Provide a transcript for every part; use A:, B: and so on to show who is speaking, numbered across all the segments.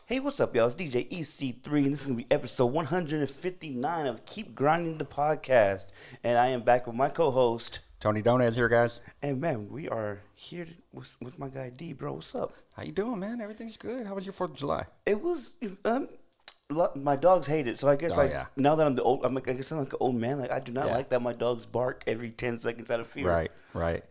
A: Hey, what's up, y'all? It's DJ EC3, and this is going to be episode 159 of Keep Grinding the Podcast. And I am back with my co-host,
B: Tony Donez here, guys.
A: And man, we are here with my guy D, bro. What's up?
B: How you doing, man? Everything's good. How was your 4th of July?
A: It was, my dogs hate it. So I guess now that I'm I guess I'm like an old man. Like I do not like that my dogs bark every 10 seconds out of fear.
B: Right.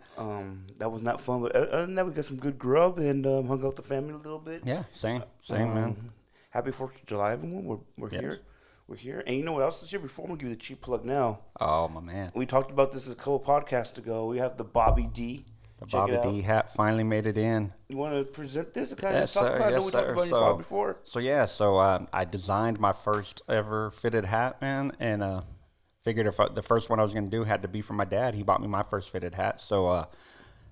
A: That was not fun. But other than that, we got some good grub and hung out with the family a little bit.
B: Yeah, same, man.
A: Happy 4th of July, everyone. We're here. We're here. And you know what else is here? Before I'm going to give you the cheap plug now.
B: Oh, my man.
A: We talked about this a couple podcasts ago. We have the Bobby D.
B: The Bobby D hat finally made it in.
A: You want to present this and kind of talk about it? I know we talked about your pod before.
B: So I designed my first ever fitted hat, man, and figured if the first one I was going to do had to be for my dad. He bought me my first fitted hat. So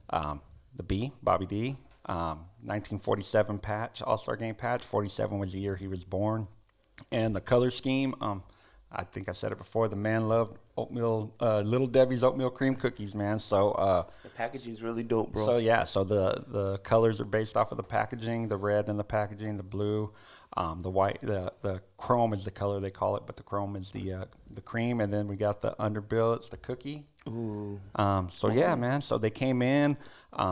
B: the B, Bobby D, 1947 patch, All-Star Game patch. 47 was the year he was born. And the color scheme, I think I said it before, the man loved oatmeal, Little Debbie's oatmeal cream cookies, man. So
A: the packaging is really dope, bro.
B: So the colors are based off of the packaging, the red in the packaging, the blue, the white, the chrome is the color they call it, but the chrome is the cream, and then we got the underbill, it's the cookie.
A: Ooh.
B: Yeah, man. So they came in.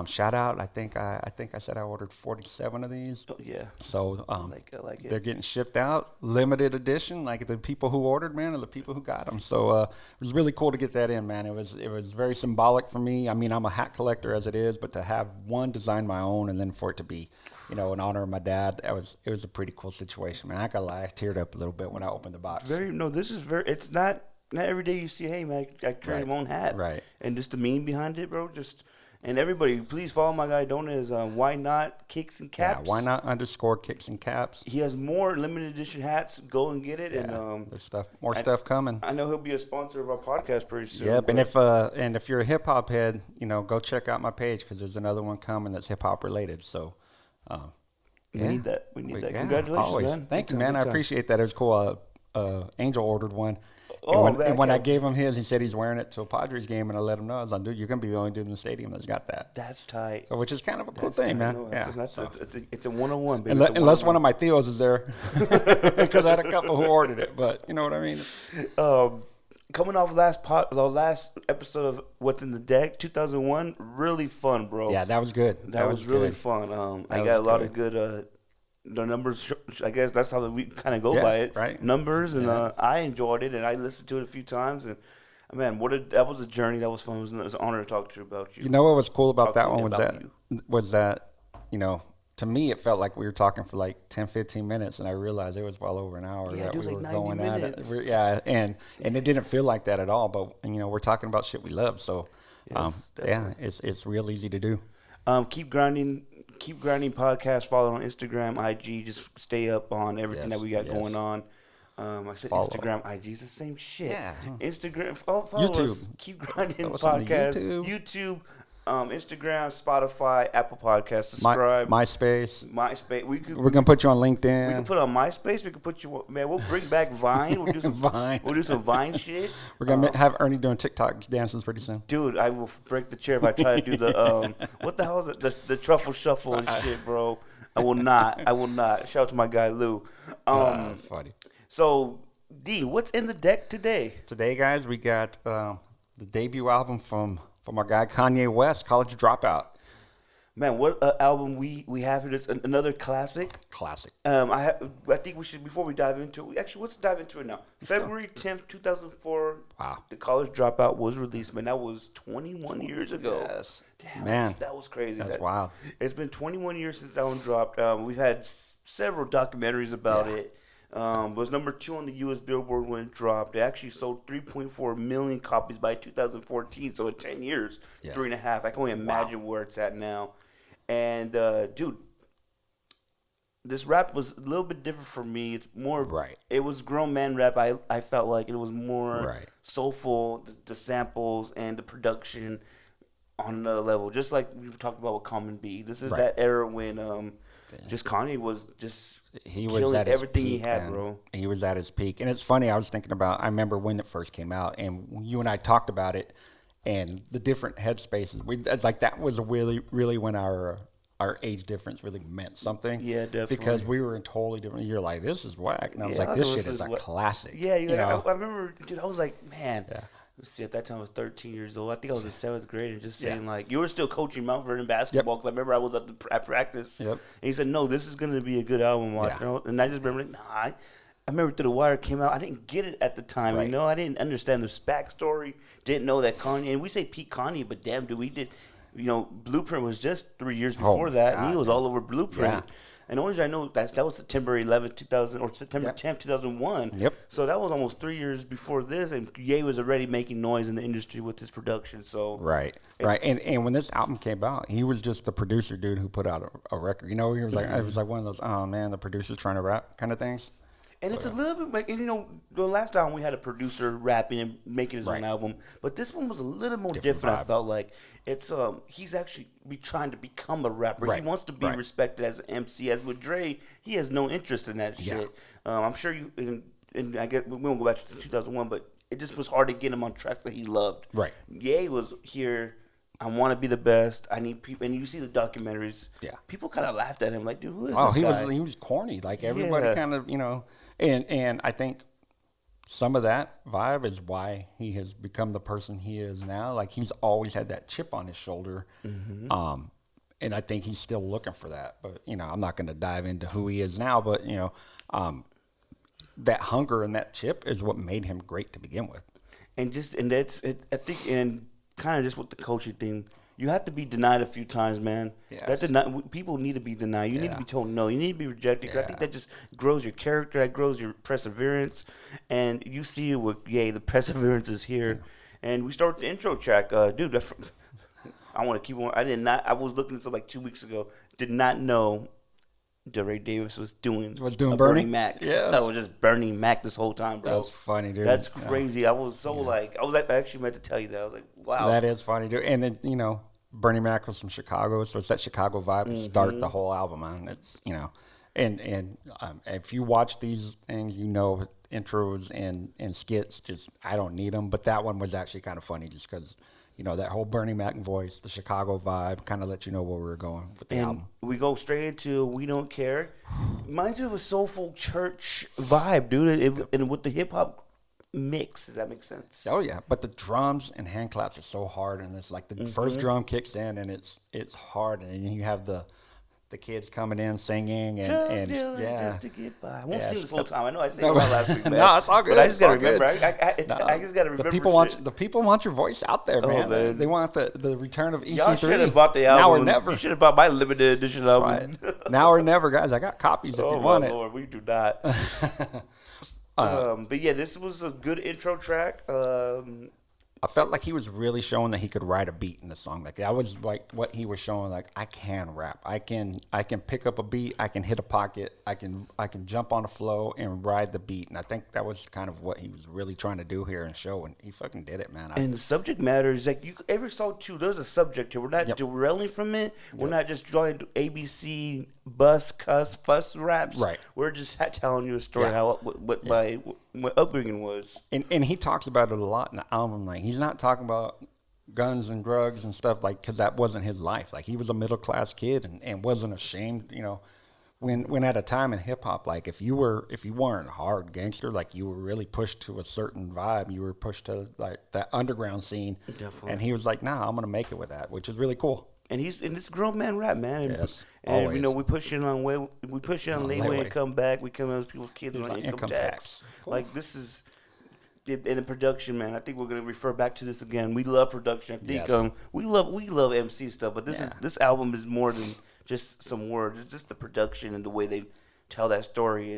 B: Shout out. I think I said I ordered 47 of these.
A: Oh, yeah.
B: So
A: I like it.
B: They're getting shipped out, limited edition. Like the people who ordered, man, and the people who got them. So it was really cool to get that in, man. It was very symbolic for me. I mean, I'm a hat collector as it is, but to have one design my own and then for it to be, in honor of my dad, it was a pretty cool situation, man. I gotta lie, I teared up a little bit when I opened the box.
A: It's not every day you see, hey, man, I create my own hat.
B: Right.
A: And just the meaning behind it, bro. And everybody, please follow my guy Donez. Why not Kicks and Caps?
B: Yeah, why not _ Kicks and Caps?
A: He has more limited edition hats. Go and get it.
B: Yeah,
A: and
B: there's stuff coming.
A: I know he'll be a sponsor of our podcast pretty soon.
B: Yep, and if you're a hip hop head, go check out my page because there's another one coming that's hip hop related. So.
A: We need that. Congratulations,
B: always.
A: man.
B: Thank you, man. I appreciate that. It was cool. Angel ordered one.
A: And
B: when I gave him his, he said he's wearing it to a Padres game, and I let him know. I was like, dude, you're going to be the only dude in the stadium that's got that.
A: That's tight.
B: So, which is kind of a cool thing, man.
A: No, it's a one-on-one, baby.
B: Unless one of my Theos is there, because I had a couple who ordered it, but you know what I mean?
A: Coming off the last episode of What's in the Deck, 2001, really fun, bro.
B: Yeah, that was good.
A: That was really fun. I got a lot of good the numbers. I guess that's how we kind of go by it.
B: Right.
A: Numbers, and I enjoyed it, and I listened to it a few times, and man, that was a journey. That was fun. It was an honor to talk to you about you.
B: You know what was cool about that one was that to me, it felt like we were talking for like 10, 15 minutes, and I realized it was well over an hour that we were going at it. Yeah, and it didn't feel like that at all. But we're talking about shit we love, so it's real easy to do.
A: Keep grinding podcast. Follow on Instagram, IG. Just stay up on everything that we got going on. I said follow. Instagram, IG is the same shit. Yeah. Instagram, follow
B: YouTube.
A: Us. Keep grinding podcast. YouTube. Instagram, Spotify, Apple Podcasts, subscribe.
B: MySpace.
A: We're
B: gonna put you on LinkedIn.
A: We can put on MySpace. We can put you. Man, we'll bring back Vine. We'll do some
B: Vine.
A: We'll do some Vine shit.
B: We're gonna have Ernie doing TikTok dances pretty soon.
A: Dude, I will break the chair if I try to do the what the hell is it? The truffle shuffle and shit, bro. I will not. Shout out to my guy Lou.
B: Funny.
A: So D, what's in the deck today?
B: Today, guys, we got the debut album from our guy Kanye West, College Dropout.
A: Man, what album we have here? It's another classic. I think we should, before we dive into it, actually, let's dive into it now. February 10th, 2004,
B: wow.
A: The College Dropout was released, man. That was 21 years ago.
B: Yes.
A: Damn,
B: man.
A: That was crazy.
B: That's wild.
A: It's been 21 years since that one dropped. We've had several documentaries about it. Was number 2 on the U.S. Billboard when it dropped. It actually sold 3.4 million copies by 2014, so in 10 years, 3.5. I can only imagine where it's at now. And, dude, this rap was a little bit different for me. It's more, it was grown man rap. I felt like it was more soulful, the samples and the production on another level, just like we talked about with Common B. This is that era when just Kanye was just killing
B: at his
A: everything
B: peak,
A: he had,
B: man.
A: bro.
B: He was at his peak. And it's funny, I was thinking about, I remember when it first came out, and you and I talked about it, and the different headspaces. It's like that was really, really when our our age difference really meant something.
A: Yeah, definitely.
B: Because we were in totally different. You're like, this is whack, and I was
A: Yeah,
B: like, this shit is a classic.
A: Yeah,
B: You know?
A: I remember, dude. I was like, man.
B: Yeah.
A: Let's see, at that time I was 13 years old. I think I was in 7th grade, and just saying
B: Yeah.
A: like, you were still coaching Mount Vernon basketball. Because I remember I was at practice,
B: Yep.
A: and he said, "No, this is going to be a good album." Watch.
B: Yeah.
A: And I just remember, like, nah. I remember Through the Wire came out. I didn't get it at the time.
B: Right.
A: You know, I didn't understand the backstory. Didn't know that Kanye. And we say Pete Kanye, but damn, dude, we did. You know, Blueprint was just 3 years before that, and he
B: God,
A: was
B: man.
A: all over Blueprint.
B: Yeah.
A: And the only reason I know that was September 11th, 2000, or September
B: Yep.
A: 10th, 2001.
B: Yep.
A: So that was almost 3 years before this, and Ye was already making noise in the industry with his production. So
B: Right. And when this album came out, he was just the producer dude who put out a record. You know, he was like, it was like one of those, oh man, the producer's trying to rap kind of things.
A: And it's a little bit like, you know, the last album we had a producer rapping and making his own album, but this one was a little more different. I felt like it's he's actually trying to become a rapper.
B: Right.
A: He wants to be
B: Right.
A: respected as an MC. As with Dre, he has no interest in that
B: Yeah.
A: shit. I'm sure you and I get we won't go back to 2001, but it just was hard to get him on tracks that he loved.
B: Right.
A: Ye was here. I want to be the best. I need people, and you see the documentaries.
B: Yeah.
A: People kind of laughed at him, like, dude, who is
B: Oh,
A: this guy?
B: he was corny. Like everybody
A: Yeah.
B: kind of, you know, and I think some of that vibe is why he has become the person he is now. Like he's always had that chip on his shoulder.
A: Mm-hmm.
B: And I think he's still looking for that. But, you know, I'm not going to dive into who he is now, but, you know, that hunger and that chip is what made him great to begin with.
A: And that's it, I think, and kind of just with the coaching thing, you have to be denied a few times, man.
B: Yes.
A: People need to be denied. You need to
B: Yeah.
A: be told no. You need to be rejected. 'Cause I think
B: Yeah.
A: that just grows your character. That grows your perseverance. And you see it with Ye, the perseverance is here. And we start with the intro track, dude. I want to keep on. I was looking at something like 2 weeks ago. Did not know DeRay Davis was doing
B: Bernie
A: Mac.
B: Yes.
A: That was just Bernie Mac this whole time, bro.
B: That's funny, dude.
A: That's
B: Yeah.
A: crazy. I was so I actually meant to tell you that. I was like, wow.
B: That is funny, dude. And then, you know, Bernie Mac was from Chicago, so it's that Chicago vibe to start the whole album, man. It's, you know, and if you watch these things, you know, intros and skits, just I don't need them. But that one was actually kind of funny, just because, you know, that whole Bernie Mac voice, the Chicago vibe, kind of let you know where we were going with the album.
A: We go straight into We Don't Care. Reminds me of a soulful church vibe, dude. And with the hip hop mix, does that make sense?
B: Oh yeah, but the drums and hand claps are so hard, and it's like the first drum kicks in, and it's hard, and you have the kids coming in singing and yeah,
A: just to get by. I won't
B: Yeah,
A: sing
B: it's
A: this whole
B: got-
A: time. I know I sang a lot last week, man.
B: No, it's all good.
A: But I just
B: It's
A: gotta
B: all good.
A: remember. I just gotta remember.
B: The people want your voice out there, man.
A: man.
B: They want the return of EC3.
A: Y'all should have bought the album.
B: Now or never.
A: You should have bought my limited edition album.
B: Right. Now or never, guys. I got copies if
A: Oh
B: you
A: my
B: want it.
A: lord, we do not. But yeah, this was a good intro track.
B: I felt like he was really showing that he could ride a beat in the song. Like that was like what he was showing. Like I can rap. I can pick up a beat. I can hit a pocket. I can jump on a flow and ride the beat. And I think that was kind of what he was really trying to do here and show. And he fucking did it, man.
A: And the subject matter is like every song too. There's a subject here. We're not derailing from it. We're not just drawing ABC bus cuss fuss raps.
B: Right.
A: We're just telling you a story
B: Yeah.
A: how what my upbringing was.
B: And he talks about it a lot in the album. Like he's not talking about guns and drugs and stuff, like, because that wasn't his life. Like he was a middle class kid and wasn't ashamed. You know, when at a time in hip hop, like if you weren't hard gangster, like you were really pushed to a certain vibe. You were pushed to like that underground scene.
A: Definitely.
B: And he was like, nah, I'm gonna make it with that, which is really cool.
A: And it's grown man rap, man. And,
B: Yes,
A: and
B: always.
A: you know we push it on layaway
B: layaway.
A: and come back. We come as people's kids on
B: on
A: income
B: income
A: tax.
B: tax. Cool.
A: Like this is. In the production, man, I think we're gonna refer back to this again. We love production. I think
B: Yes.
A: we love MC stuff, but
B: Yeah.
A: this album is more than just some words. It's just the production and the way they tell that story.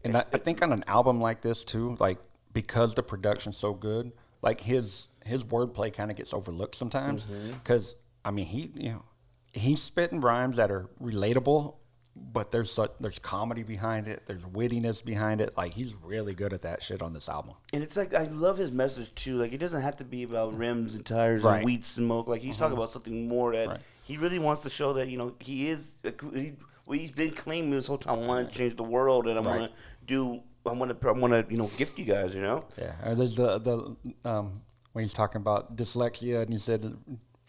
A: And
B: I think on an album like this too, like because the production's so good, like his wordplay kind of gets overlooked sometimes. Because I mean, he's spitting rhymes that are relatable, but there's comedy behind it. There's wittiness behind it. Like he's really good at that shit on this album.
A: And it's like I love his message too. Like it doesn't have to be about rims and tires
B: Right.
A: and weed smoke. Like he's talking about something more that
B: Right.
A: he really wants to show that he is. He's been claiming this whole time. I want to change the world, and I want to do. I want to gift you guys. You know.
B: Yeah. There's the when he's talking about dyslexia, and he said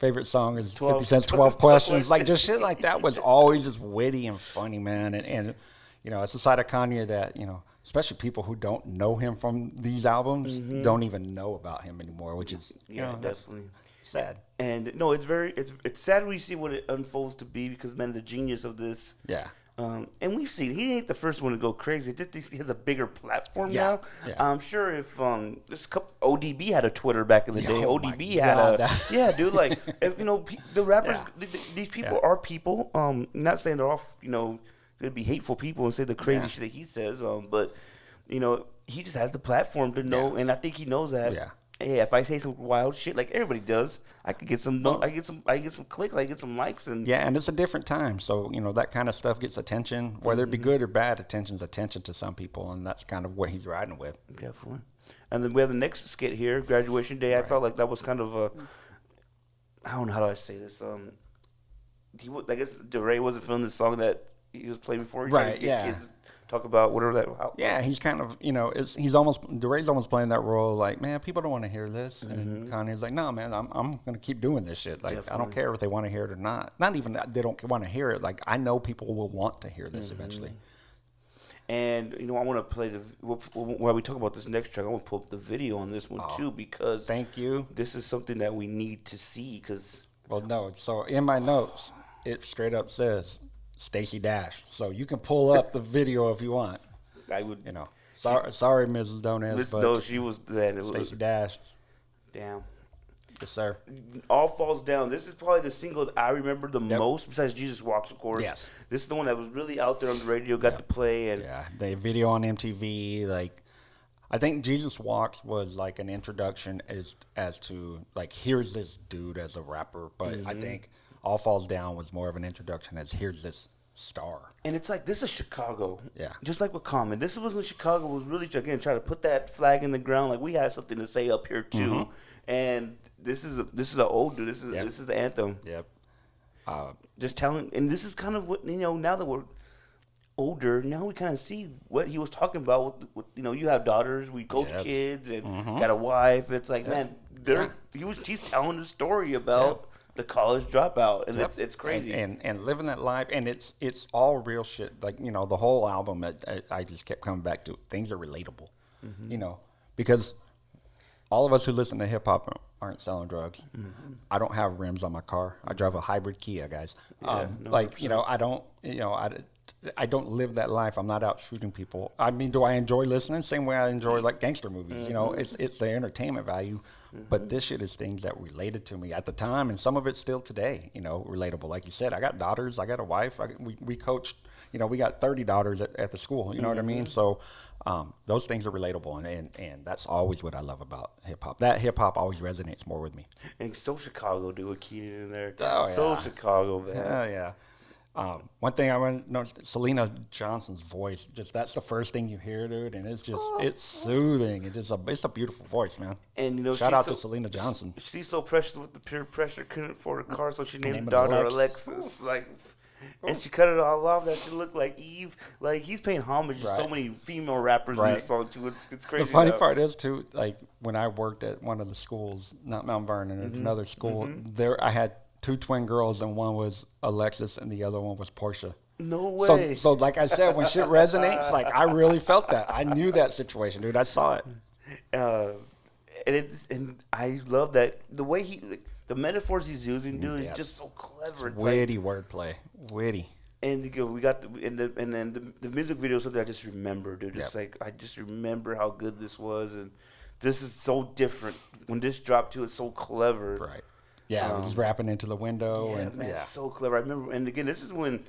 B: favorite song is
A: 12
B: 50 Cent's 12 Questions. Like, just shit like that was always just witty and funny, man. And you know, it's a side of Kanye that, you know, especially people who don't know him from these albums don't even know about him anymore, which is, you know,
A: definitely
B: sad.
A: And no, it's sad when you see what it unfolds to be because man, the genius of this.
B: Yeah.
A: And we've seen he ain't the first one to go crazy. He has a bigger platform now.
B: Yeah.
A: I'm sure if this couple, ODB had a Twitter back in the day.
B: Oh
A: ODB had a dude. Like if, you know, the rappers,
B: Yeah.
A: these people are people. Not saying they're all, you know, they'd be hateful people and say the crazy shit that he says. But you know, he just has the platform to know, and I think he knows that.
B: Yeah.
A: Hey, if I say some wild shit like everybody does, I could get some. I get some clicks. I get some likes, and
B: Yeah, and it's a different time, so you know that kind of stuff gets attention, whether it be good or bad. Attention's attention to some people, and that's kind of what he's riding with.
A: definitely. And then we have the next skit here, graduation day. I felt like that was kind of a. I don't know how do I say this. I guess DeRay wasn't feeling the song that he was playing before. He tried to
B: Right,
A: get
B: yeah.
A: kids talk about whatever that.
B: Yeah, he's kind of, you know, DeRay's almost playing that role like, man, people don't want to hear this. And Kanye's like, no, man, I'm going to keep doing this shit. Like, I don't
A: Definitely.
B: care if they want to hear it or not. Not even that they don't want to hear it. Like, I know people will want to hear this eventually.
A: And you know, I want to play while we talk about this next track. I want to pull up the video on this one too because
B: Thank you.
A: this is something that we need to see because.
B: Well, no. So in my notes, it straight up says Stacey Dash. So you can pull up the video if you want.
A: I would,
B: You know, sorry, Mrs. Donez,
A: no,
B: but
A: she was then. It was
B: Stacey Dash.
A: damn.
B: Yes, sir.
A: All Falls Down. This is probably the single that I remember the most, besides Jesus Walks, of course.
B: Yes.
A: This is the one that was really out there on the radio, got to play, and
B: Yeah, the video on MTV, like, I think Jesus Walks was like an introduction as to like, here's this dude as a rapper, but I think All Falls Down was more of an introduction as here's this star.
A: and it's like this is Chicago.
B: Yeah.
A: Just like with Common, this was when Chicago was really again trying to put that flag in the ground. Like we had something to say up here too, and this is an old dude. This is the anthem.
B: Yep.
A: Just telling, and this is kind of what you know. Now that we're older, now we kind of see what he was talking about. With, you know, you have daughters, we coach
B: Yes.
A: kids, and got a wife. It's like, man, he's telling the story about the college dropout, and it's crazy.
B: And living that life, and it's all real shit. Like, you know, the whole album, I just kept coming back to things are relatable, you know, because all of us who listen to hip hop aren't selling drugs. I don't have rims on my car. I drive a hybrid Kia, guys.
A: No,
B: like, you know, I don't live that life. I'm not out shooting people. I mean, do I enjoy listening? Same way I enjoy like gangster movies. You know, it's the entertainment value. But this shit is things that related to me at the time, and some of it's still today. You know, relatable. Like you said, I got daughters. I got a wife. We coached. You know, we got 30 daughters at the school. You know what I mean? So those things are relatable, and that's always what I love about hip hop. That hip hop always resonates more with me.
A: And so Chicago, dude, with Keenan in there.
B: Oh,
A: So
B: yeah.
A: Chicago, man.
B: Oh yeah. One thing I want to know, Selena Johnson's voice, just that's the first thing you hear, dude, and it's just it's soothing. It's a beautiful voice, man.
A: And you know,
B: Shout
A: she's
B: out to Selena Johnson.
A: She's so precious with the peer pressure, couldn't afford a car, so she named
B: Name
A: her
B: it
A: daughter
B: Alexis.
A: Alexis. Like, and she cut it all off that she looked like Eve. Like he's paying homage to so
B: Right.
A: many female rappers in
B: Right.
A: this song too. It's crazy.
B: The funny
A: now.
B: part is too, like when I worked at one of the schools, not Mount Vernon, it's another school. There, I had two twin girls, and one was Alexis, and the other one was Portia.
A: No way.
B: So like I said, when shit resonates, like I really felt that. I knew that situation, dude. I saw it.
A: And I love that the way the metaphors he's using, dude,
B: Yeah.
A: is just so clever. It's
B: Witty wordplay, witty.
A: and we got and then the music video is something I just remember, dude. Just
B: Yep.
A: like I just remember how good this was, and this is so different. When this dropped too, it's so clever.
B: Right. Yeah, he's rapping into the window,
A: Yeah,
B: and
A: man, it's so clever. I remember, and again, this is when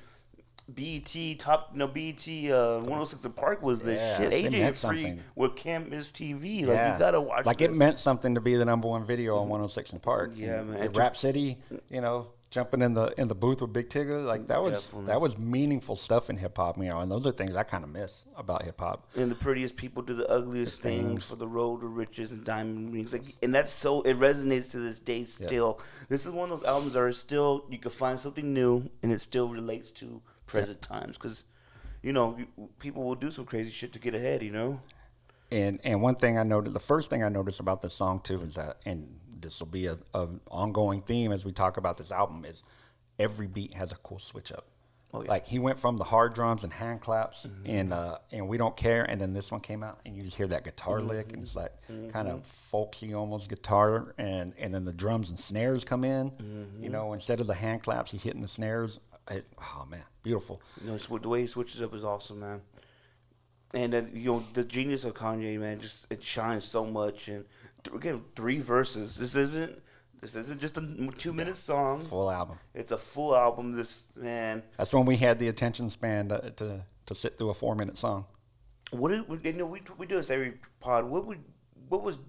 A: BET 106 and Park was this
B: Yeah,
A: shit.
B: it
A: AJ
B: meant
A: Free
B: something.
A: with Campus TV. Like you gotta watch.
B: Like
A: this.
B: it meant something to be the number one video on 106 and Park.
A: Yeah,
B: And
A: man.
B: the Rap City, you know, jumping in the booth with Big Tigger, like that was meaningful stuff in hip hop, you know, and those are things I kind of miss about hip hop.
A: And the prettiest people do the ugliest
B: The
A: things
B: things.
A: for the road to riches and diamond rings. Like, and that's so it resonates to this day still. This is one of those albums that are still you can find something new and it still relates to present times because, you know, people will do some crazy shit to get ahead. You know.
B: And one thing I noticed, the first thing I noticed about this song too is that, and this will be a ongoing theme as we talk about this album, is every beat has a cool switch up.
A: Oh, yeah.
B: Like he went from the hard drums and hand claps and We Don't Care, and then this one came out and you just hear that guitar lick, and it's like kind of folksy almost guitar, and then the drums and snares come in. You know, instead of the hand claps, he's hitting the snares. Oh man, beautiful.
A: You know, the way he switches up is awesome, man. And you know, the genius of Kanye, man, just it shines so much. And again, 3 verses. This isn't just a 2-minute song.
B: Full album.
A: It's a full album. This, man.
B: That's when we had the attention span to sit through a 4-minute song.
A: We do this every pod. What was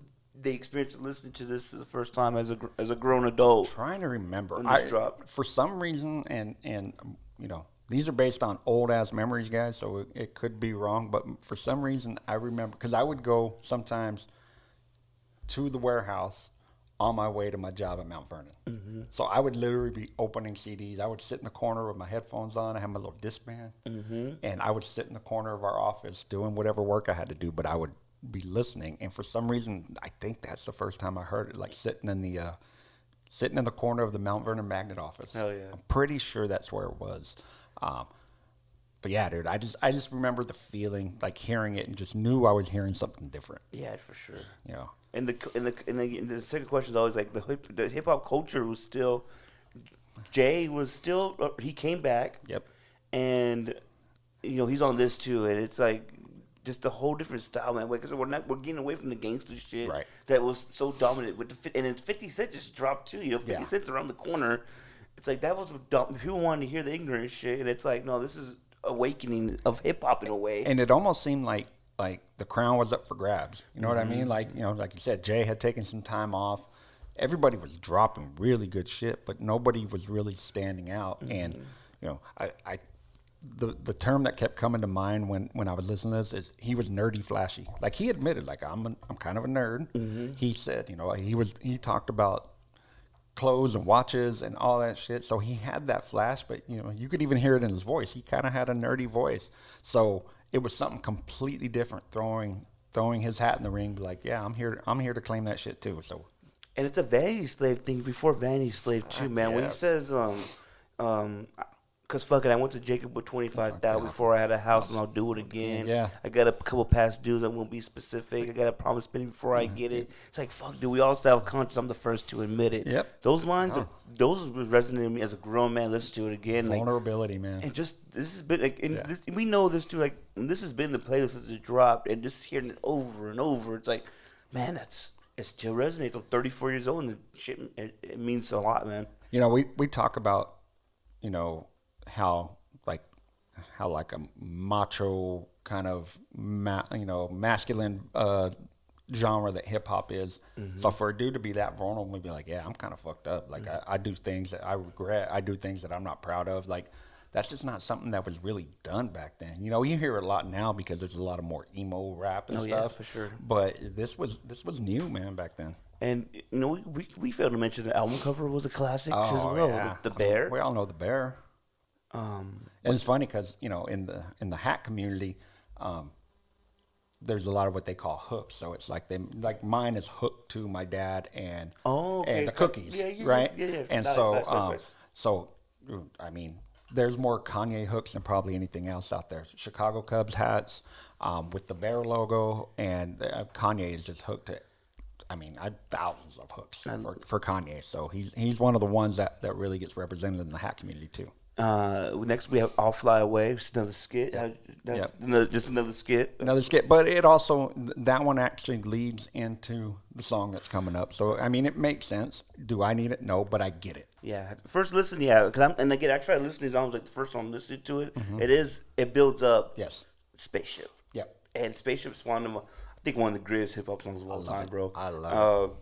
A: the experience of listening to this the first time as a grown adult?
B: Trying to remember.
A: When this dropped.
B: For some reason, and you know, these are based on old ass memories, guys, so it could be wrong, but for some reason I remember, because I would go sometimes to the warehouse on my way to my job at Mount Vernon. So I would literally be opening CDs. I would sit in the corner with my headphones on. I had my little discman, and I would sit in the corner of our office doing whatever work I had to do, but I would be listening. And for some reason, I think that's the first time I heard it, like sitting in the corner of the Mount Vernon Magnet office.
A: Hell yeah.
B: I'm pretty sure that's where it was. But yeah, dude, I just remember the feeling, like hearing it, and just knew I was hearing something different.
A: Yeah, for sure.
B: You know.
A: And the second question is always like the hip hop culture was still. Jay was still he came back.
B: Yep.
A: And you know he's on this too, and it's like just a whole different style, man. Because we're getting away from the gangster shit that was so dominant with and then 50 Cent just dropped too. You know, 50 Cent's around the corner. It's like that was dumb. People wanted to hear the ignorant shit, and it's like no, this is awakening of hip hop in a way.
B: And it almost seemed like the crown was up for grabs. You know what I mean? Like, you know, like you said, Jay had taken some time off. Everybody was dropping really good shit, but nobody was really standing out. And you know, the term that kept coming to mind when I was listening to this is he was nerdy flashy. Like he admitted, like I'm kind of a nerd. He said, you know, he talked about clothes and watches and all that shit. So he had that flash, but you know, you could even hear it in his voice. He kind of had a nerdy voice. So it was something completely different, throwing his hat in the ring, be like, yeah, I'm here to claim that shit too. So,
A: and it's a Vanity Slave thing before Vanity Slave too, man. When he says, cause fuck it, I went to Jacob with 25,000 before I had a house, and I'll do it again. Yeah, I got a couple past dues. I won't be specific. I got a promise spending before I get it. It's like fuck, dude. We all still have conscience. I'm the first to admit it. Yep. Those lines, those resonated with me as a grown man. Listen to it again.
B: Vulnerability, man.
A: And just this has been like, this, we know this too. Like this has been the playlist since it dropped, and just hearing it over and over, it's like, man, it still resonates. I'm 34 years old, and shit, it means a lot, man.
B: You know, we talk about, you know, how like a macho kind of masculine genre that hip hop is. So for a dude to be that vulnerable and be like, yeah, I'm kind of fucked up. Like I do things that I regret. I do things that I'm not proud of. Like that's just not something that was really done back then. You know, you hear it a lot now because there's a lot of more emo rap and stuff.
A: Yeah, for sure.
B: But this was new, man, back then.
A: And you know, we failed to mention the album cover was a classic as well.
B: Yeah.
A: The bear.
B: We all know the bear. And it's funny because, you know, in the hat community, there's a lot of what they call hooks. So it's like mine is hooked to my dad and the cookies, right? Yeah. And nice. So I mean, there's more Kanye hooks than probably anything else out there. Chicago Cubs hats with the bear logo, and Kanye is just hooked to. I mean, I have thousands of hooks for Kanye. So he's one of the ones that really gets represented in the hat community too.
A: Next we have "I'll Fly Away," which is another skit. Just another skit.
B: Another skit, but it also that one actually leads into the song that's coming up. So I mean, it makes sense. Do I need it? No, but I get it.
A: Yeah, first listen, yeah, because I tried to listen to these albums. Like the first one I'm listening to it, it builds up.
B: Yes,
A: Spaceship.
B: Yep,
A: and Spaceship's one of them. I think one of the greatest hip hop songs of all time, bro.
B: I love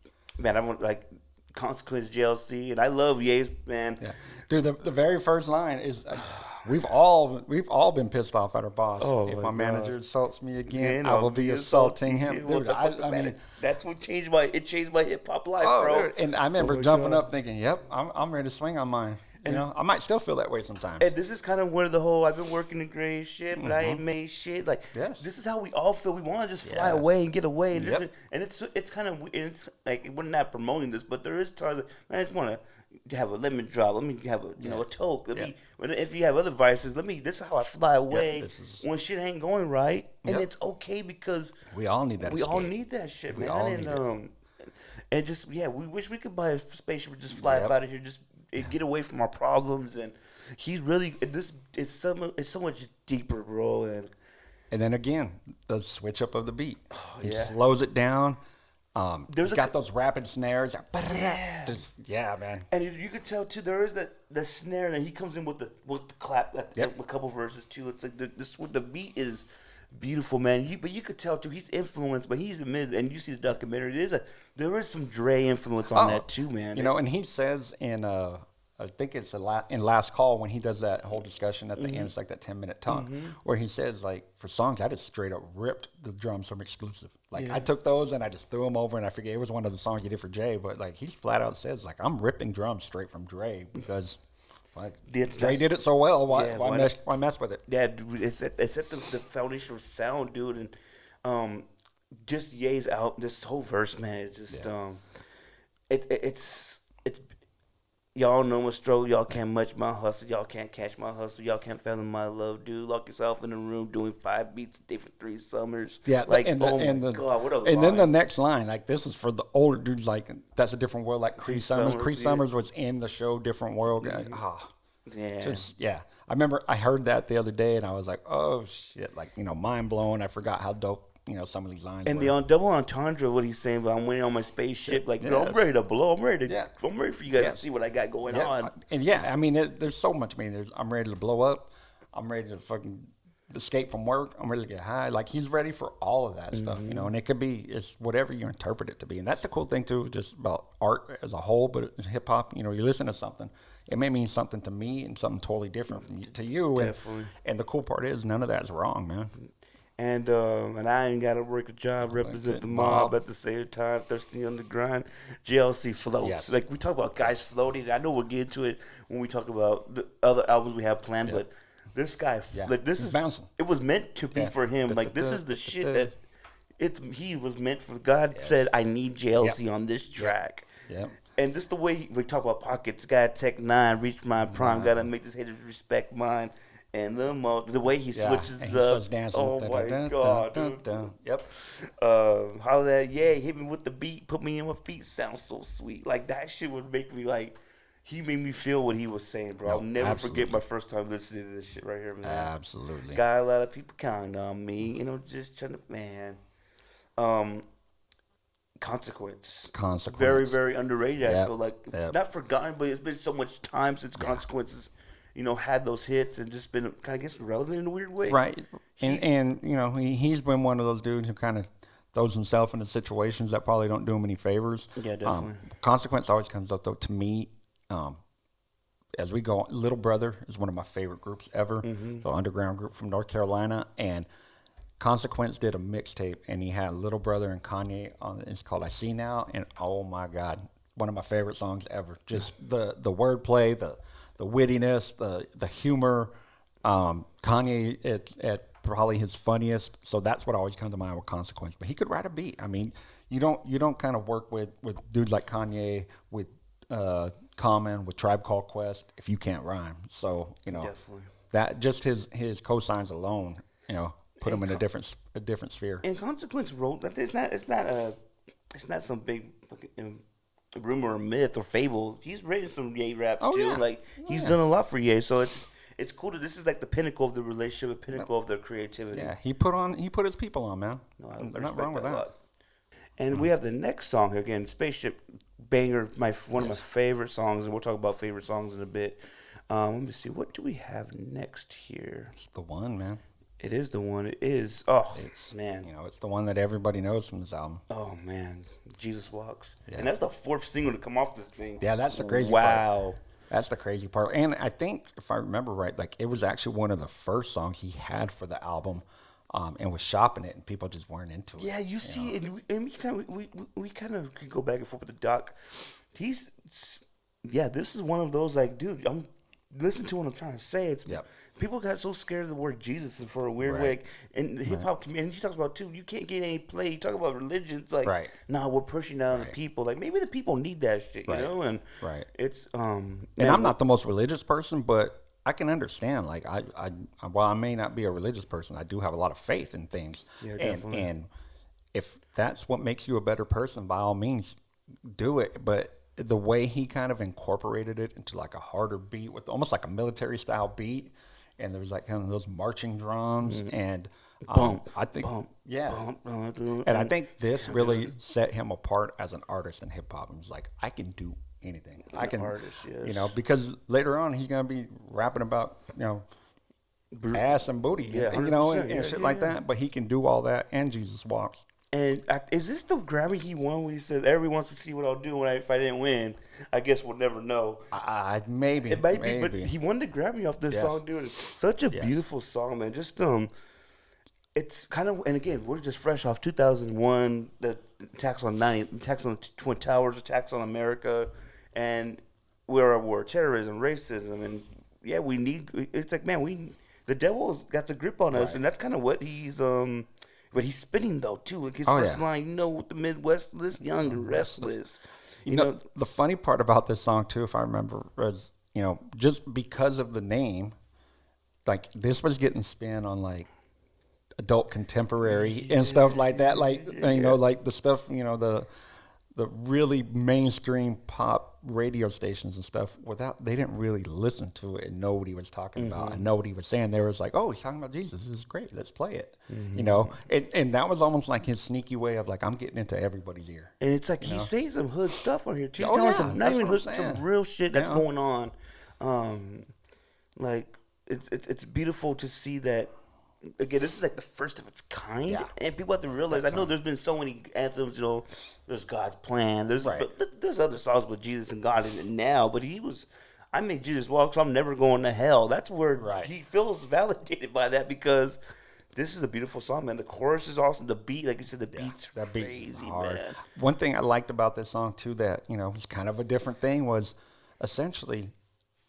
B: it.
A: Man, I want like Consequence, JLC, and I love Ye's, man. Yeah.
B: Dude, the very first line is, we've all been pissed off at our boss. If my manager insults me again, I will be assaulting him. Dude, I mean,
A: that's what changed my hip hop life, bro.
B: Dude. And I remember jumping up thinking, "Yep, I'm ready to swing on mine." You know, I might still feel that way sometimes.
A: And this is kind of where the whole I've been working the grave shit, but I ain't made shit. Like this is how we all feel. We want to just fly away and get away. And, and it's kind of, and it's like we're not promoting this, but there is times that, man, I just want to have a lemon drop. Let me have a a toke. Let me, if you have other vices, this is how I fly away when shit ain't going right. And it's okay because
B: we all need that.
A: We all need that shit, man.
B: All need it.
A: And just we wish we could buy a spaceship and just fly up out of here, just get away from our problems. And he's really it's so much deeper, bro.
B: And then again, the switch up of the beat. He slows it down. He's got those rapid snares. Man.
A: And you could tell too. There is the snare, and he comes in with the clap. A couple verses too. It's like the beat is beautiful, man. But you could tell too. He's influenced, but he's admitted, and you see the documentary. There is some Dre influence on that too, man.
B: You know, and he says in I think it's in Last Call when he does that whole discussion at the end. It's like that 10-minute talk where he says, like, for songs I just straight up ripped the drums from Exclusive. Like I took those and I just threw them over, and I forget it was one of the songs he did for Jay, but like he flat out says, like, I'm ripping drums straight from Dre because like Dre did it so well. Why mess with it?
A: Yeah, it's at the foundation of sound, dude, and just Ye's out this whole verse, man. It's just it's. Y'all know my struggle. Y'all can't match my hustle. Y'all can't catch my hustle. Y'all can't fathom my love, dude. Lock yourself in a room doing 5 beats a day for 3 summers.
B: Yeah,
A: like
B: God, what a line. And then the next line, like this is for the older dudes. Like that's a different world. Like Cree Summers. Cree Summers was in the show Different World. I remember I heard that the other day, and I was like, oh shit, like mind blown. I forgot how dope. Some of these lines.
A: And the double entendre, what he's saying about I'm waiting on my spaceship, like, bro, I'm ready to blow. I'm ready for you guys to see what I got going on.
B: And I mean, there's so much. I mean, I'm ready to blow up. I'm ready to fucking escape from work. I'm ready to get high. Like, he's ready for all of that stuff, and it could be, it's whatever you interpret it to be. And that's the cool thing, too, just about art as a whole, but hip hop, you listen to something. It may mean something to me and something totally different to you.
A: Definitely.
B: And the cool part is none of that is wrong, man.
A: And I ain't got to work a job, represent the mob at the same time, thirsty on the grind. GLC floats.
B: Yes.
A: Like, we talk about guys floating. I know we'll get into it when we talk about the other albums we have planned, but this guy, like, this is
B: bouncing.
A: It was meant to be for him. Like, this is the shit that he was meant for. God said, I need JLC on this track.
B: Yep.
A: And this the way we talk about pockets. Got Tech 9, reach my prime. Got to make this haters respect mine. And the way he switches up, oh my god, dude.
B: Yep.
A: How that hit me with the beat, put me in my feet, sounds so sweet. Like that shit would make me like, he made me feel what he was saying, bro. I'll never forget my first time listening to this shit right here, man.
B: Absolutely.
A: Got a lot of people counting on me, just trying to, man. Consequence. Very, very underrated. I feel like it's not forgotten, but it's been so much time since Consequences. Had those hits and just been kind of gets relevant in a weird way.
B: Right. And he's been one of those dudes who kind of throws himself into situations that probably don't do him any favors.
A: Yeah, definitely.
B: Consequence always comes up, though, to me, as we go, Little Brother is one of my favorite groups ever. The underground group from North Carolina. And Consequence did a mixtape, and he had Little Brother and Kanye on it. It's called I See Now. And, oh, my God, one of my favorite songs ever. Just the wordplay, the wittiness, the humor, Kanye at probably his funniest. So that's what always comes to mind with Consequence. But he could write a beat. I mean, you don't kind of work with dudes like Kanye, with Common, with Tribe Called Quest if you can't rhyme. So
A: definitely. That
B: just his cosigns alone, put him in a different sphere.
A: And Consequence wrote that it's not some big rumor or myth or fable. He's written some Ye rap too. Yeah. Like he's done a lot for Ye, so it's cool that this is like the pinnacle of the relationship, a pinnacle of their creativity.
B: Yeah, he put his people on, man.
A: No,
B: they're not wrong with that.
A: And we have the next song here again, Spaceship banger, one of my favorite songs, and we'll talk about favorite songs in a bit. Let me see, what do we have next here?
B: It's the one, man.
A: It is the one. It is. Oh, man.
B: It's the one that everybody knows from this album.
A: Oh, man. Jesus Walks. Yeah. And that's the 4th single to come off this thing.
B: Yeah, that's the crazy part. Wow. That's the crazy part. And I think, if I remember right, like it was actually one of the first songs he had for the album, and was shopping it, and people just weren't into it.
A: Yeah, you see, and we kind of could go back and forth with the doc. yeah, this is one of those like, dude, I'm listen to what I'm trying to say. It's
B: Yep.
A: people got so scared of the word Jesus for a weird way.
B: Right.
A: And the hip hop community, he talks about too. You can't get any play. You talk about religion. It's like,
B: Right.
A: nah, we're pushing down the
B: Right.
A: people. Like maybe the people need that shit, you
B: Right.
A: know. And
B: Right.
A: it's
B: And
A: man,
B: I'm not the most religious person, but I can understand. Like while I may not be a religious person, I do have a lot of faith in things.
A: Yeah,
B: and
A: definitely.
B: and if that's what makes you a better person, by all means, do it. But the way he kind of incorporated it into like a harder beat with almost like a military style beat, and there was like kind of those marching drums, and
A: bump,
B: I think
A: bump,
B: yeah,
A: bump,
B: and I think this really set him apart as an artist in hip hop. He was like, I can do anything. I can,
A: artist, yes.
B: you know, because later on he's gonna be rapping about, you know, ass and booty,
A: Yeah,
B: and, you know,
A: 100%,
B: and
A: yeah,
B: shit
A: yeah,
B: like
A: yeah.
B: that. But he can do all that, and Jesus walks.
A: And is this the Grammy he won when he said everyone wants to see what I'll do when if I didn't win? I guess we'll never know.
B: Maybe
A: It might be, but he won the Grammy off this
B: Yes.
A: song, dude. It's such a
B: Yes.
A: beautiful song, man. Just it's kind of, and again, we're just fresh off 2001, the attacks on the Twin Towers, attacks on America, and we're at war, terrorism, racism, and yeah, we need. It's like, man, the devil's got the grip on us,
B: Right.
A: and that's kind of what But he's spinning though too. Like his
B: Oh,
A: first
B: yeah.
A: line, you know, with the Midwest, this young and restless.
B: You know, the funny part about this song too, if I remember, was, you know, just because of the name, like this was getting spin on like adult contemporary and stuff like that. Like, you know, like the stuff, you know, the really mainstream pop radio stations and stuff, they didn't really listen to it and know what he was talking about and know what he was saying. They was like, oh, he's talking about Jesus. This is great. Let's play it. You know, and that was almost like his sneaky way of like, I'm getting into everybody's ear.
A: And it's like he's saying some hood stuff on here too. He's
B: Oh,
A: telling
B: yeah,
A: some not
B: that's
A: even
B: what I'm
A: hood, some
B: saying.
A: real shit that's
B: Yeah.
A: going on. Like it's beautiful to see that. Again, this is like the first of its kind,
B: Yeah.
A: and people have to realize. I know there's been so many anthems. You know, there's God's plan. There's
B: Right.
A: but there's other songs with Jesus and God in it now. But I made Jesus walk, so I'm never going to hell. That's where
B: Right.
A: he feels validated by that because this is a beautiful song, man. The chorus is awesome. The beat, like you said, the beat's
B: That
A: crazy,
B: beat's hard.
A: man.
B: One thing I liked about this song too, that, you know, was kind of a different thing, was essentially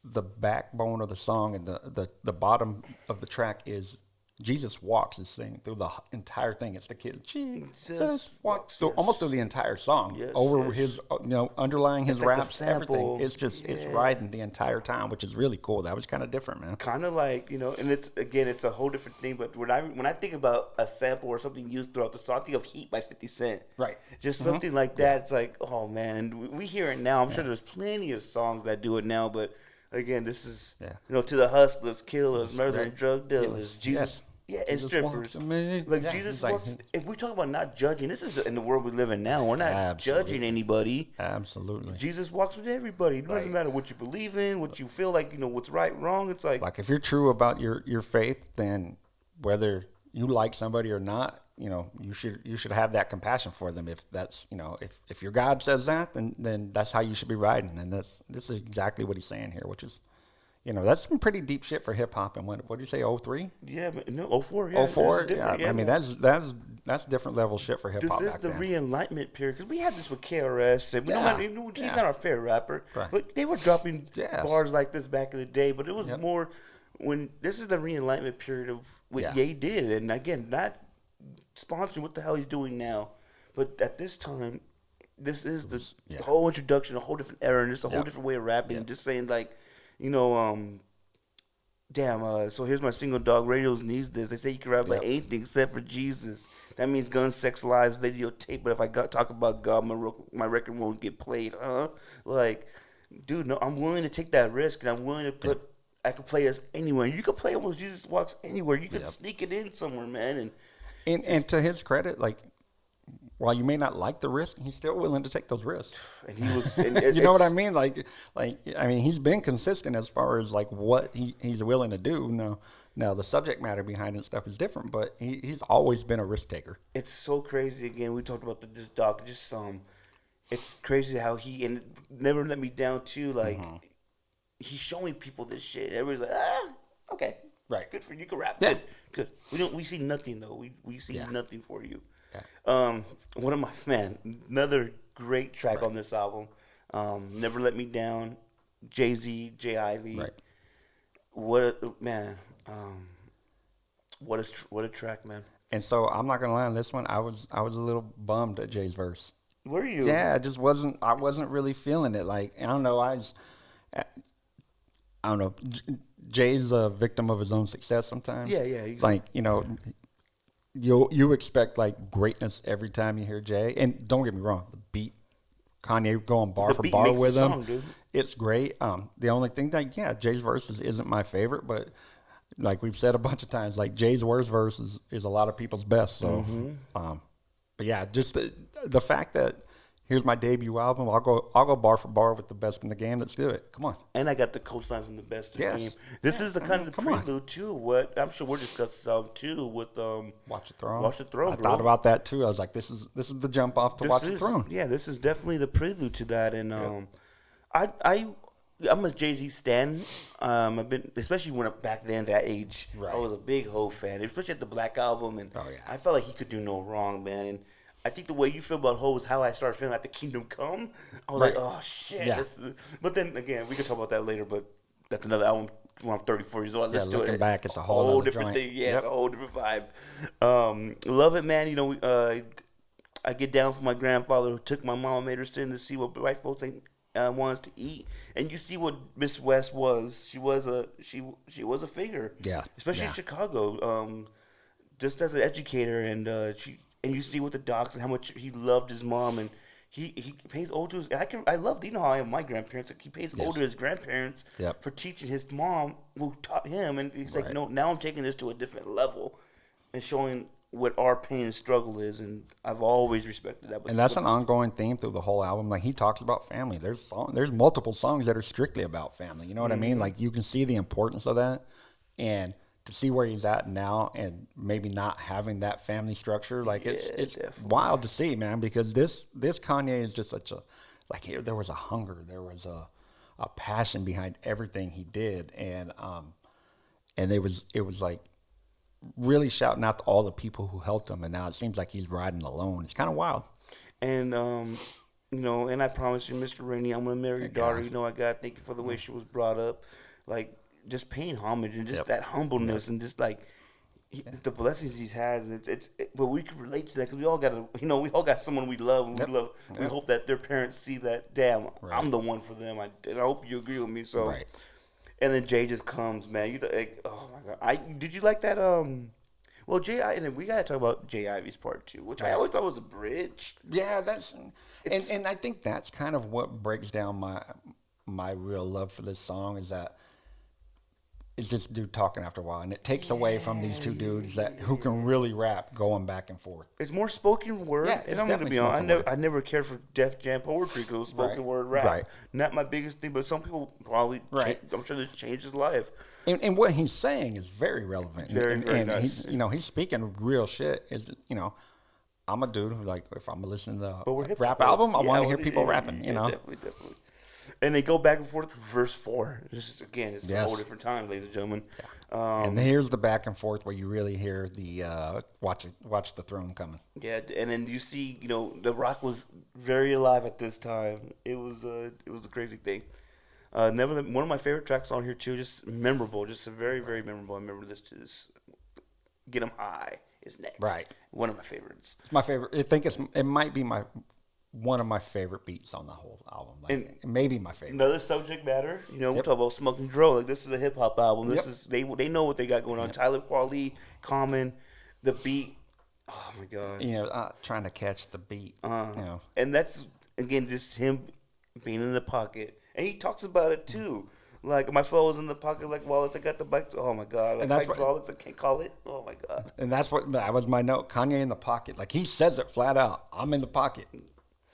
B: the backbone of the song and the bottom of the track is Jesus walks is singing through the entire thing. It's the kid Jesus walks through,
A: yes.
B: almost through the entire song,
A: Yes,
B: over
A: yes.
B: his, you know, underlying his
A: It's like the
B: raps,
A: sample.
B: everything. It's just it's riding the entire time, which is really cool. That was kind of different, man.
A: Kind of like, you know, and it's a whole different thing. But when I think about a sample or something used throughout the song, I think of Heat by 50 Cent.
B: Right.
A: Just something like that. It's like, oh man, and we hear it now. I'm sure there's plenty of songs that do it now, but again, this is,
B: Yeah.
A: you know, to the hustlers, killers, murderers,
B: Right.
A: drug dealers, Jesus.
B: Yes.
A: Yeah, and
B: Jesus
A: strippers.
B: walks in me.
A: Like
B: Yeah,
A: Jesus
B: he's like-
A: walks. If we talk about not judging, this is in the world we live in now. We're not
B: Absolutely.
A: judging anybody.
B: Absolutely.
A: Jesus walks with everybody. It doesn't
B: Right.
A: matter what you believe in, what you feel like, you know, what's right, wrong. It's like
B: Like if you're true about your faith, then whether you like somebody or not, you know, you should have that compassion for them. If that's, you know, if your God says that, then that's how you should be riding. And this is exactly what he's saying here, which is, you know, that's some pretty deep shit for hip hop. And what did you say, 03?
A: yeah, but no, 04, yeah,
B: 04?
A: this is different,
B: Yeah, I mean, that's different level shit for hip
A: this
B: hop.
A: is the re-enlightenment period because we had this with KRS, and we
B: Yeah,
A: he's
B: yeah.
A: not our favorite rapper,
B: Right.
A: but they were dropping
B: Yes.
A: bars like this back in the day. But it was
B: Yep.
A: more when this is the re-enlightenment period of what
B: Yeah.
A: Ye did, and again, not sponsoring what the hell he's doing now, but at this time, this is the
B: yeah.
A: whole introduction, a whole different era, and just a whole
B: Yep.
A: different way of rapping.
B: Yep.
A: Just saying like, you know, damn, so here's my single dog. Radios needs this. They say you can rap like
B: Yep.
A: anything except for Jesus. That means guns, sex, lies, videotape. But if I talk about God, my record won't get played. Like, dude, no, I'm willing to take that risk, and I'm willing to put. I could play this anywhere. You could play almost Jesus Walks anywhere. You could
B: Yep.
A: sneak it in somewhere, man.
B: And to his credit, like, while you may not like the risk, he's still willing to take those risks.
A: And he was. And
B: You know what I mean? Like I mean, he's been consistent as far as like what he's willing to do. Now the subject matter behind it and stuff is different, but he's always been a risk taker.
A: It's so crazy. Again, we talked about this doc. Just it's crazy how he and never let me down too. Like he's showing people this shit. Everybody's like, okay,
B: Right.
A: good for you. You can rap.
B: Yeah.
A: Good. We see nothing though. We see
B: Yeah.
A: nothing for you.
B: Yeah.
A: One of my another great track on this album. Never Let Me Down, Jay-Z, J. Ivy.
B: Right.
A: What a man. What a track, man.
B: And so I'm not gonna lie on this one. I was a little bummed at Jay's verse.
A: Were you?
B: Yeah, I wasn't really feeling it. Like I don't know. I don't know. Jay's a victim of his own success sometimes.
A: Yeah, yeah. He's,
B: Like you expect like greatness every time you hear Jay. And don't get me wrong, the beat, Kanye going bar
A: the
B: for
A: beat
B: bar
A: makes
B: with
A: the
B: him,
A: song, dude.
B: it's great. The only thing that Jay's verses isn't my favorite, but like we've said a bunch of times, like Jay's worst verse is a lot of people's best. So, but yeah, just the fact that here's my debut album, I'll go bar for bar with the best in the game. Let's do it. Come on.
A: And I got the coastline from the best in the
B: Yes.
A: game. This
B: Yeah,
A: is the
B: I
A: kind
B: mean,
A: of
B: come on.
A: prelude to what I'm sure we're discussing too with
B: Watch the Throne.
A: Watch the Throne,
B: I
A: bro.
B: thought about that too. I was like, this is the jump off to Watch the Throne.
A: Yeah, this is definitely the prelude to that. And I'm a Jay-Z stan. I've been, especially when back then that age,
B: Right.
A: I was a big Hov fan, especially at the Black Album, and
B: Oh, yeah.
A: I felt like he could do no wrong, man. And I think the way you feel about Hov is how I started feeling at the Kingdom Come. I was
B: Right.
A: like, oh shit.
B: Yeah.
A: But then again, we can talk about that later. But that's another album when I'm 34 years old. I listen to
B: looking
A: it.
B: back, it's a whole other
A: different
B: joint.
A: thing. Yeah,
B: Yep.
A: it's a whole different vibe. Love it, man. You know, I get down for my grandfather who took my mom and made her sit in to see what white folks wants to eat, and you see what Miss West was. She was a figure.
B: Yeah.
A: Especially
B: Yeah.
A: in Chicago. Just as an educator, and you see what the docs and how much he loved his mom, and he pays ode to his. I love, you know how I am my grandparents. Like, he pays
B: Yes.
A: ode to his grandparents
B: Yep.
A: for teaching his mom who taught him, and he's like,
B: Right.
A: no, now I'm taking this to a different level, and showing what our pain and struggle is, and I've always respected that.
B: And that's an ongoing theme through the whole album. Like he talks about family. There's multiple songs that are strictly about family. You know what I mean? Like you can see the importance of that, and to see where he's at now, and maybe not having that family structure, like it's
A: definitely.
B: wild to see, man. Because this Kanye is just such a there was a hunger, there was a passion behind everything he did, and it was like really shouting out to all the people who helped him, and now it seems like he's riding alone. It's kind of wild.
A: And you know, and I promise you, Mr. Rainey, I'm gonna marry your daughter.
B: God.
A: You know, I got thank you for the way she was brought up, like just paying homage and just
B: Yep.
A: that humbleness and just like the blessings he has. But we can relate to that because we all got someone we love, and
B: Yep.
A: we hope that their parents see that. Damn,
B: Right.
A: I'm the one for them. And I hope you agree with me. So,
B: Right.
A: and then Jay just comes, man. Oh my god, did you like that? Well, and we gotta talk about J. Ivy's part too, which I always thought was a bridge.
B: Yeah, that's
A: It's-
B: and I think that's kind of what breaks down my real love for this song is that it's this dude talking after a while, and it takes away from these two dudes who can really rap going back and forth.
A: It's more spoken word.
B: Yeah,
A: and
B: it's
A: I'm gonna
B: definitely
A: be honest,
B: spoken word.
A: I never cared for Def Jam poetry because it was spoken
B: Right.
A: word rap.
B: Right.
A: Not my biggest thing, but some people probably.
B: Right.
A: I'm sure this changed his life.
B: And what he's saying is very relevant.
A: Very,
B: and,
A: very
B: and
A: nice.
B: he's speaking real shit. I'm a dude who like if I'm listening to
A: But we're
B: a
A: hip-hop
B: rap
A: heads.
B: album, I
A: Yeah,
B: want to
A: well,
B: hear people
A: yeah,
B: rapping.
A: yeah,
B: You know.
A: definitely. And they go back and forth to verse 4. It's a
B: Yes.
A: whole different time, ladies and gentlemen.
B: And here's the back and forth where you really hear the watch the throne coming.
A: Yeah, and then you see, The Rock was very alive at this time. It was a crazy thing. One of my favorite tracks on here too, just memorable, just a very, very memorable. I remember this. Get 'Em High is next.
B: Right.
A: One of my favorites.
B: It's my favorite. I think it might be one of my favorite beats on the whole album. Like, maybe my favorite.
A: Another subject matter. We talk about Smoking Dro. Like, this is a hip hop album. This is they know what they got going on. Tyler Kweli, Common, the beat. Oh my god.
B: Trying to catch the beat.
A: And that's again just him being in the pocket, and he talks about it too. Like, my flow is in the pocket like wallets. I got the bike. Oh my god. Like,
B: And that's
A: hydraulics. I can't call it. Oh my god.
B: And that was my note. Kanye in the pocket. Like he says it flat out. I'm in the pocket.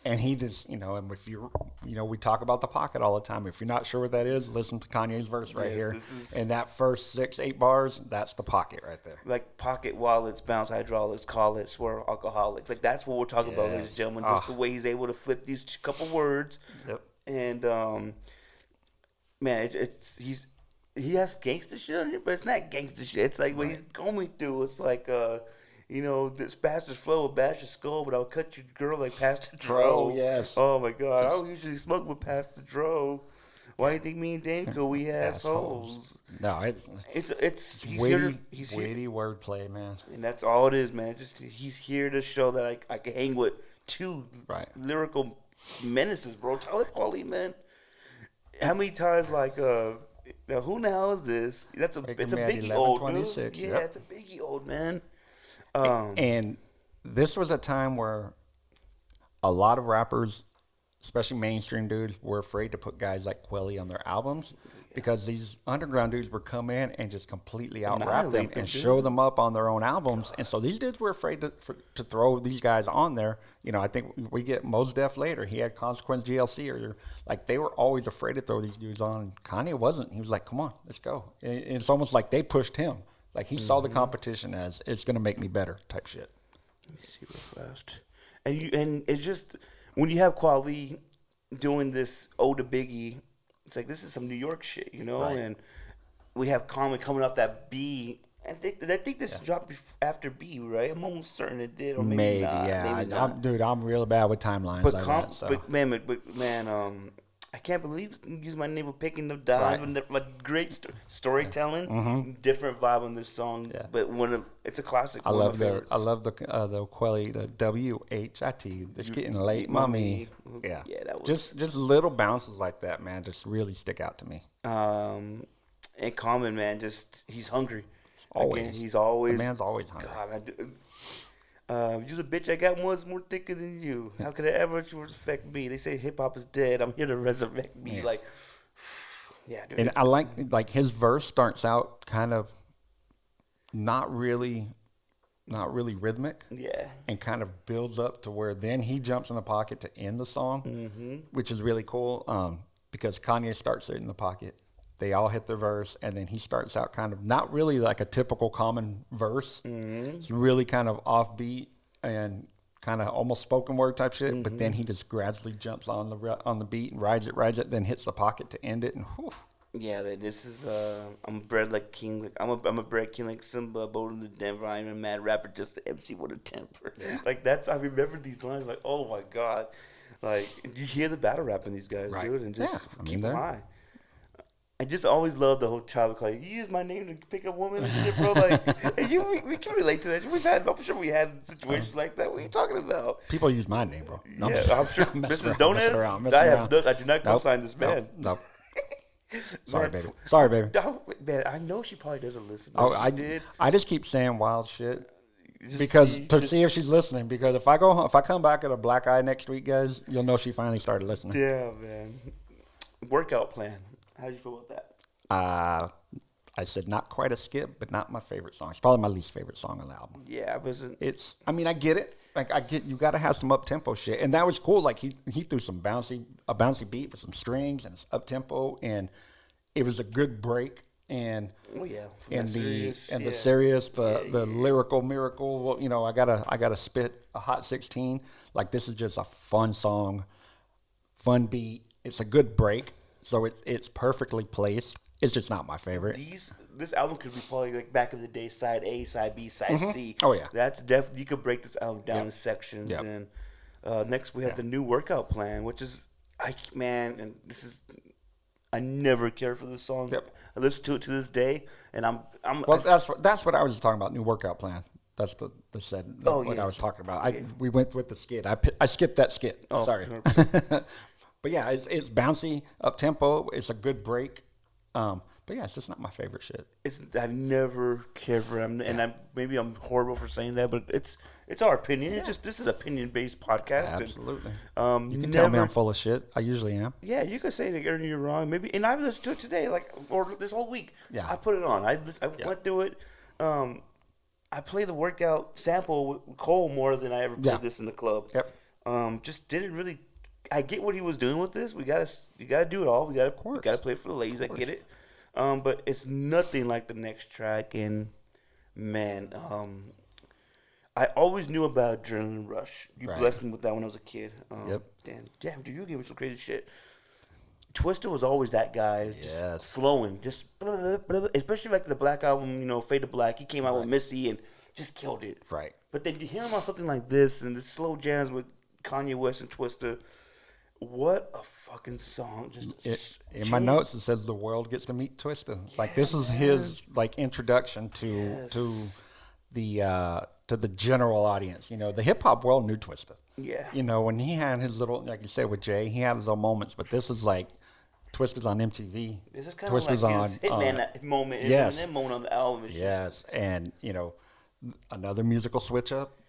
B: And he just, and if you, we talk about the pocket all the time. If you're not sure what that is, listen to Kanye's verse right
A: Yes,
B: here.
A: this is-
B: And that first 6-8 bars, that's the pocket right there.
A: Like pocket wallets, bounce hydraulics, call it, swear alcoholics. Like, that's what we're talking about, ladies and
B: Yes.
A: gentlemen. Just the way he's able to flip these couple words.
B: Yep.
A: And man, he has gangster shit on here, but it's not gangster shit. It's like what he's going through. It's like You know, this bastard's flow will bash your skull, but I'll cut your girl like Pastor
B: Dro,
A: Dro.
B: yes.
A: Oh my God, I
B: Just-
A: don't usually smoke with Pastor Dro. Why do you think me and Danko we
B: Assholes.
A: assholes?
B: No, it's
A: It's he's
B: witty,
A: here to he's here,
B: witty wordplay, man.
A: and that's all it is, man. Just he's here to show that I can hang with two
B: Right.
A: lyrical menaces, bro. Talib Kweli, man. How many times now who the hell is this? It's a
B: Waking
A: biggie
B: Me at
A: old
B: 11:26,
A: dude. Yeah,
B: yep.
A: it's a biggie old man.
B: And this was a time where a lot of rappers, especially mainstream dudes, were afraid to put guys like Quelly on their albums because these underground dudes would come in and just completely out rap them
A: Annihilate them,
B: and
A: dude.
B: show them up on their own albums. And so these dudes were afraid to throw these guys on there. You know, I think we get Mos Def later. He had Consequence GLC, or like they were always afraid to throw these dudes on. Kanye wasn't. He was like, "Come on, let's go." And it's almost like they pushed him. Like he saw the competition as it's going to make me better type shit.
A: Let me see real fast. And it's just when you have Kweli doing this ode to Biggie, it's like this is some New York shit, you know.
B: Right.
A: And we have Common coming off that B. I think this dropped after B, right? I'm almost certain it did, or maybe not.
B: yeah.
A: Maybe not.
B: Dude, I'm real bad with timelines
A: But
B: like that. So.
A: but man, I can't believe you use my name for picking the dimes.
B: Right.
A: But great storytelling, different vibe on this song.
B: Yeah.
A: But it's a classic.
B: I
A: one of
B: love
A: my
B: the
A: favorites.
B: Quelly, the WHIT. It's getting late, mommy. Yeah,
A: Yeah, that was
B: just little bounces like that, man. Just really stick out to me.
A: And Common, man, he's hungry.
B: Always.
A: Again, he's always.
B: The man's always hungry.
A: God, you're a bitch. I got ones more thicker than you. How could it ever respect me? They say hip hop is dead. I'm here to resurrect me.
B: Yeah.
A: Like, yeah, dude.
B: And I like his verse starts out kind of not really rhythmic.
A: Yeah.
B: And kind of builds up to where then he jumps in the pocket to end the song, which is really cool. Because Kanye starts it in the pocket. They all hit their verse, and then he starts out kind of not really like a typical Common verse. It's really kind of offbeat and kind of almost spoken word type shit. But then he just gradually jumps on the beat and rides it, then hits the pocket to end it. And whew.
A: Yeah, this is I'm bred like king. Like I'm a bred king like Simba, bolder than Denver. I'm a mad rapper, just the MC with a temper.
B: Yeah.
A: Like I remember these lines. Like, oh my God, like you hear the battle rap in these guys,
B: Right.
A: dude, and just
B: Yeah, I
A: keep
B: mean,
A: them
B: they're-
A: high. I just always love the whole child call. You use my name to pick a woman and shit, bro. Like, and we can relate to that. I'm sure we had situations like that. What are you talking about?
B: People use my name, bro. No,
A: Yeah, I'm sure.
B: messing
A: Mrs.
B: around, messing around,
A: Donez,
B: messing around.
A: I do not co-sign this man.
B: Nope. Sorry,
A: Man,
B: baby. Sorry, baby.
A: No, man, I know she probably doesn't listen.
B: Oh,
A: But she did.
B: I just keep saying wild shit
A: Just
B: because
A: see-
B: to
A: just-
B: see if she's listening. Because if I come back at a black eye next week, guys, you'll know she finally started listening.
A: Yeah, man. Workout plan. How do you feel about that?
B: I said not quite a skip, but not my favorite song. It's probably my least favorite song on the album.
A: Yeah, I wasn't.
B: I mean, I get it. Like I get you got to have some up tempo shit, and that was cool. Like he threw a bouncy beat with some strings and it's up tempo, and it was a good break. And
A: Oh yeah.
B: and
A: the
B: the serious, the lyrical miracle. Well, you know, I gotta spit a hot 16. Like this is just a fun song, fun beat. It's a good break, so it's perfectly placed. It's just not my favorite.
A: This album could be probably like back in the day, side A, side B, side C.
B: Oh, yeah.
A: That's definitely, you could break this album down
B: Yep.
A: in sections.
B: Yep.
A: And next we have the new workout plan, which is I never cared for this song.
B: Yep.
A: I listen to it to this day, and
B: Well, that's what I was talking about. New workout plan. That's what I was talking about. We went with the skit. I skipped that skit.
A: Oh,
B: Sorry.
A: 100%.
B: But yeah, it's bouncy, up tempo. It's a good break. But yeah, it's just not my favorite shit.
A: I've never cared for him, and maybe I'm horrible for saying that, but it's our opinion.
B: Yeah.
A: This is an opinion based podcast.
B: Absolutely.
A: And,
B: You can tell me I'm full of shit. I usually am.
A: Yeah, you could say that you're wrong. Maybe, and I've listened to it today, or this whole week.
B: Yeah.
A: I put it on. I went through it. I play the workout sample with Cole more than I ever played this in the club.
B: Yep.
A: Just didn't really. I get what he was doing with this. You gotta do it all. We gotta play it for the ladies. I get it. But it's nothing like the next track. And man, I always knew about Adrenaline Rush. You blessed me with that when I was a kid.
B: Yep.
A: Damn, dude, you gave me some crazy shit. Twister was always that guy, just
B: Yes.
A: flowing, just especially like the Black album, Fade to Black. He came out with Missy and just killed it.
B: Right.
A: But then you hear him on something like this and the slow jams with Kanye West and Twista. What a fucking song!
B: In my notes, it says the world gets to meet Twista. Like this is his like introduction to the general audience. You know, the hip hop world knew Twista.
A: Yeah.
B: You know, when he had his little, like you said with Jay, he had his little moments. But this is like Twista's on MTV.
A: This is kind of like his Hitman moment.
B: Yes.
A: His Eminem moment on the album. It's
B: yes, and you know, another musical switch up,